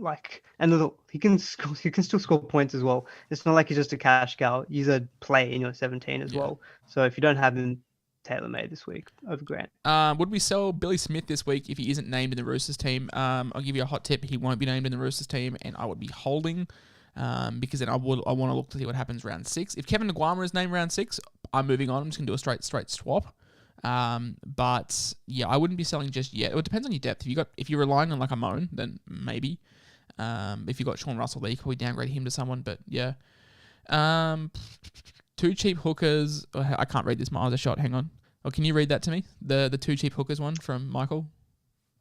And look, he can still score points as well. It's not like he's just a cash cow. He's a play in your 17 as well. So if you don't have him, Taylor May this week over Grant. Would we sell Billy Smith this week if he isn't named in the Roosters team? I'll give you a hot tip. He won't be named in the Roosters team, and I would be holding because then I want to look to see what happens round 6. If Kevin Naguama is named round 6, I'm moving on. I'm just going to do a straight swap. But yeah, I wouldn't be selling just yet. It depends on your depth. If you're relying on like a Moan, then maybe. If you've got Sean Russell there, you could probably downgrade him to someone. But yeah. two cheap hookers. I can't read this. My eyes are shot. Hang on. Or can you read that to me? The two cheap hookers one from Michael.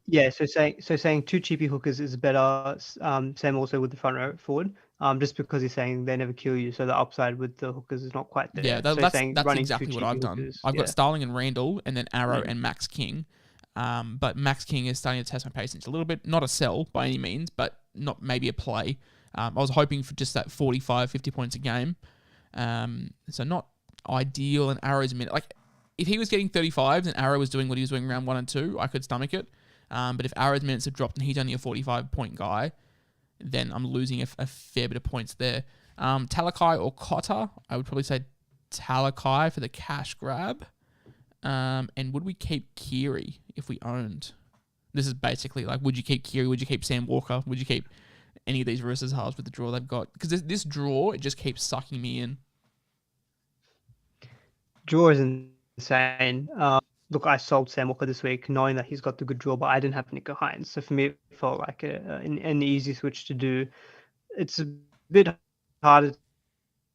Yeah, so saying two cheapy hookers is better. Same also with the front row forward. Just because he's saying they never kill you, so the upside with the hookers is not quite there. Yeah, So that's saying that's running exactly two what I've cheapy done. hookers, I've got yeah. Starling and Randall, and then Arrow and Max King. But Max King is starting to test my patience a little bit. Not a sell by any means, but not maybe a play. I was hoping for just that 45, 50 points a game. So not ideal. And Arrow's a minute. Like, if he was getting 35s and Arrow was doing what he was doing round 1 and 2, I could stomach it. But if Arrow's minutes have dropped and he's only a 45-point guy, then I'm losing a fair bit of points there. Talakai or Cotter, I would probably say Talakai for the cash grab. And would we keep Keary if we owned? This is basically like, would you keep Keary? Would you keep Sam Walker? Would you keep any of these Roosters halves with the draw they've got? Because this draw, it just keeps sucking me in. Draw is insane. Look, I sold Sam Walker this week knowing that he's got the good draw, but I didn't have Nico Hines. So for me, it felt like an easy switch to do. It's a bit harder to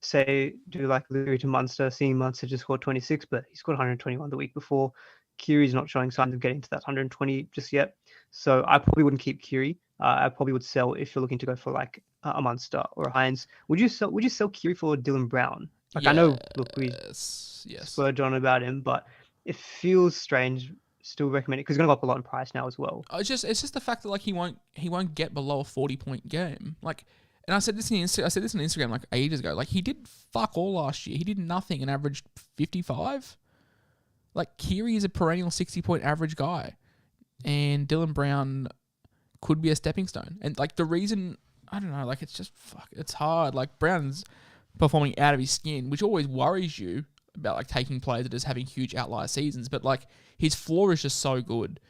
say, do like Leary to Munster, seeing Munster just scored 26, but he scored 121 the week before. Kiri's not showing signs of getting to that 120 just yet. So I probably wouldn't keep Kiri. I probably would sell if you're looking to go for like a Munster or a Hines. Would you sell Kiri for Dylan Brown? Like, I know, look, we splurge on about him, but it feels strange. Still recommend it because he's gonna go up a lot in price now as well. It's just the fact that like he won't get below a 40-point game. Like, and I said this on Instagram like ages ago. Like, he did fuck all last year. He did nothing and averaged 55. Like, Kiri is a perennial 60-point average guy, and Dylan Brown could be a stepping stone. And like the reason, I don't know, like it's hard. Like, Brown's performing out of his skin, which always worries you about like taking players that are just having huge outlier seasons, but like his floor is just so good.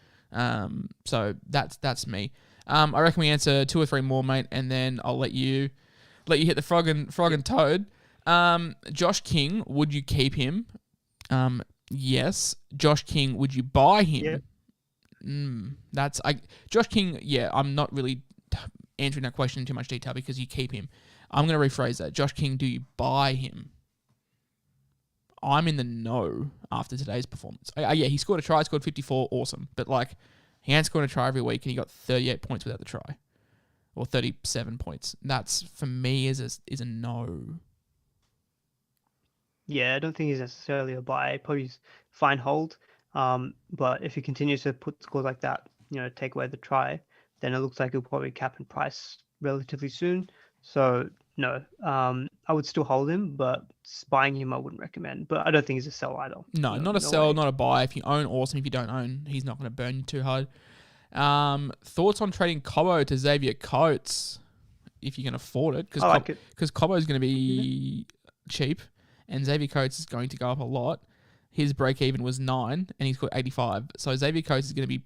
So that's me. I reckon we answer 2 or 3 more, mate, and then I'll let you hit the frog and toad. Josh King, would you keep him? Yes. Josh King, would you buy him? Yeah. Josh King. Yeah, I'm not really answering that question in too much detail because you keep him. I'm going to rephrase that. Josh King, do you buy him? I'm in the no after today's performance. Yeah, he scored a try, scored 54, awesome. But like, he ain't scoring a try every week, and he got 38 points without the try, or 37 points. That's for me is a no. Yeah, I don't think he's necessarily a buy. Probably he's fine hold. But if he continues to put scores like that, take away the try, then it looks like he'll probably cap in price relatively soon. So no, I would still hold him, but buying him I wouldn't recommend. But I don't think he's a sell either. No, not a sell, not a buy. If you own, awesome. If you don't own, he's not going to burn you too hard. Thoughts on trading Cobbo to Xavier Coates if you can afford it? Because Cobbo is going to be cheap, and Xavier Coates is going to go up a lot. His break even was 9, and he's got 85. So Xavier Coates is going to be,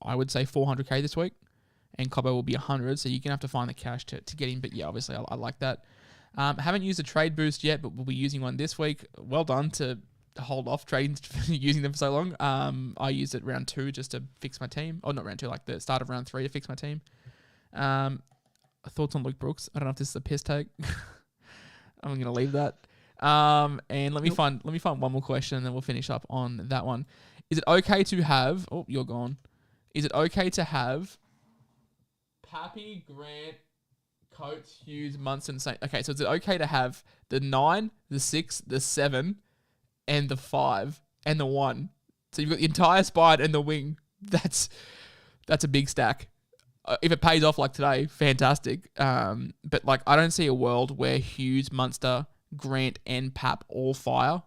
I would say, 400k this week, and Cobbo will be 100. So you're going to have to find the cash to get him. But yeah, obviously I like that. Haven't used a trade boost yet, but we'll be using one this week. Well done to hold off trading using them for so long. I used it round 2 just to fix my team. Or not round 2, like the start of round 3 to fix my team. Thoughts on Luke Brooks? I don't know if this is a piss take. I'm going to leave that. And let me find one more question, and then we'll finish up on that one. Is it okay to have? Oh, you're gone. Is it okay to have Pappy, Grant, Coates, Hughes, Munson, Saint? Okay, so is it okay to have the 9, the 6, the 7, and the 5, and the 1? So you've got the entire spine and the wing. That's a big stack. If it pays off like today, fantastic. But like, I don't see a world where Hughes, Munster, Grant, and Pap all fire.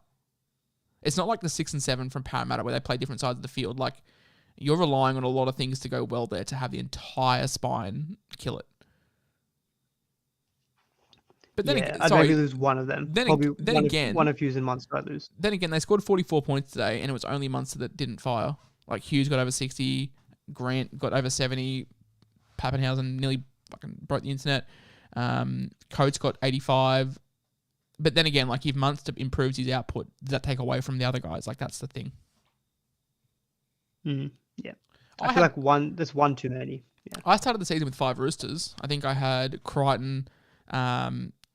It's not like the 6 and 7 from Parramatta where they play different sides of the field. Like, you're relying on a lot of things to go well there to have the entire spine kill it. But then I'd maybe lose one of them. One of Hughes and Munster I'd lose. Then again, they scored 44 points today, and it was only Munster that didn't fire. Like, Hughes got over 60, Grant got over 70, Pappenhausen nearly fucking broke the internet. Coates got 85. But then again, like, if Munster improves his output, does that take away from the other guys? Like, that's the thing. Yeah. I feel like there's one too many. Yeah. I started the season with 5 Roosters. I think I had Crichton,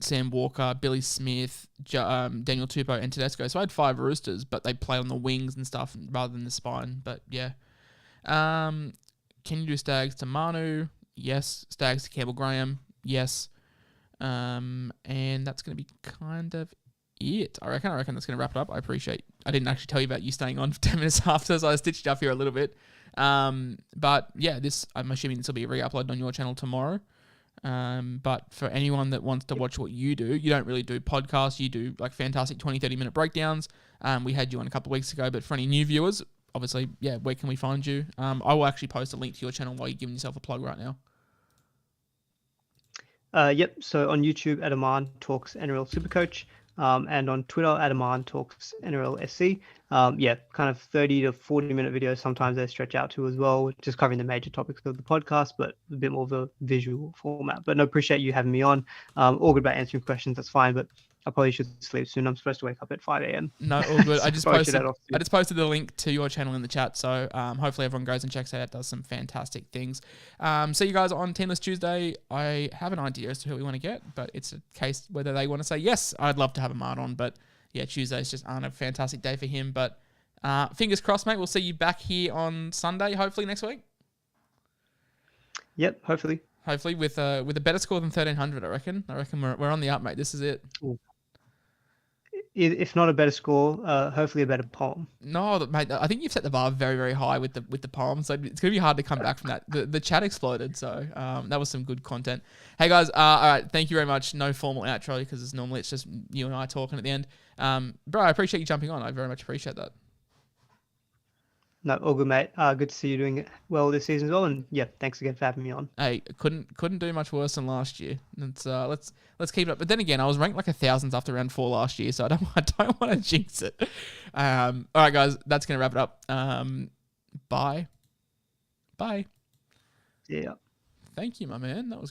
Sam Walker, Billy Smith, Daniel Tupou, and Tedesco. So I had 5 Roosters, but they play on the wings and stuff rather than the spine. But yeah. Can you do Stags to Manu? Yes. Stags to Campbell Graham? Yes. And that's going to be kind of it. I reckon that's going to wrap it up. I didn't actually tell you about you staying on for 10 minutes after, so I stitched it up here a little bit. But yeah, I'm assuming this will be re-uploaded on your channel tomorrow. But for anyone that wants to watch what you do, you don't really do podcasts. You do like fantastic 20, 30-minute breakdowns. We had you on a couple of weeks ago, but for any new viewers, obviously, yeah, where can we find you? I will actually post a link to your channel while you're giving yourself a plug right now. Yep. So on YouTube, at Aman Talks NRL SuperCoach, and on Twitter, at Aman Talks NRL SC. Yeah, kind of 30 to 40-minute videos. Sometimes they stretch out to as well, just covering the major topics of the podcast, but a bit more of a visual format. But no, appreciate you having me on. All good about answering questions. That's fine, but I probably should sleep soon. I'm supposed to wake up at 5 a.m. No, all good. So I just posted the link to your channel in the chat, so hopefully everyone goes and checks it out. It does some fantastic things. See you guys on Teamless Tuesday. I have an idea as to who we want to get, but it's a case whether they want to say yes. I'd love to have Aman on, but yeah, Tuesdays just aren't a fantastic day for him. But fingers crossed, mate. We'll see you back here on Sunday, hopefully next week. Yep, hopefully. Hopefully with a better score than 1,300, I reckon. We're on the up, mate. This is it. Ooh. If not a better score, hopefully a better poem. No, mate, I think you've set the bar very, very high with the poem, so it's going to be hard to come back from that. The chat exploded, so that was some good content. Hey, guys, all right, thank you very much. No formal outro because normally it's just you and I talking at the end. Bro, I appreciate you jumping on. I very much appreciate that. No, all good, mate. Good to see you doing well this season as well. And yeah, thanks again for having me on. Hey, couldn't do much worse than last year. Let's keep it up. But then again, I was ranked like 1,000th after round 4 last year, so I don't want to jinx it. All right, guys, that's gonna wrap it up. Bye. Yeah. Thank you, my man. That was good.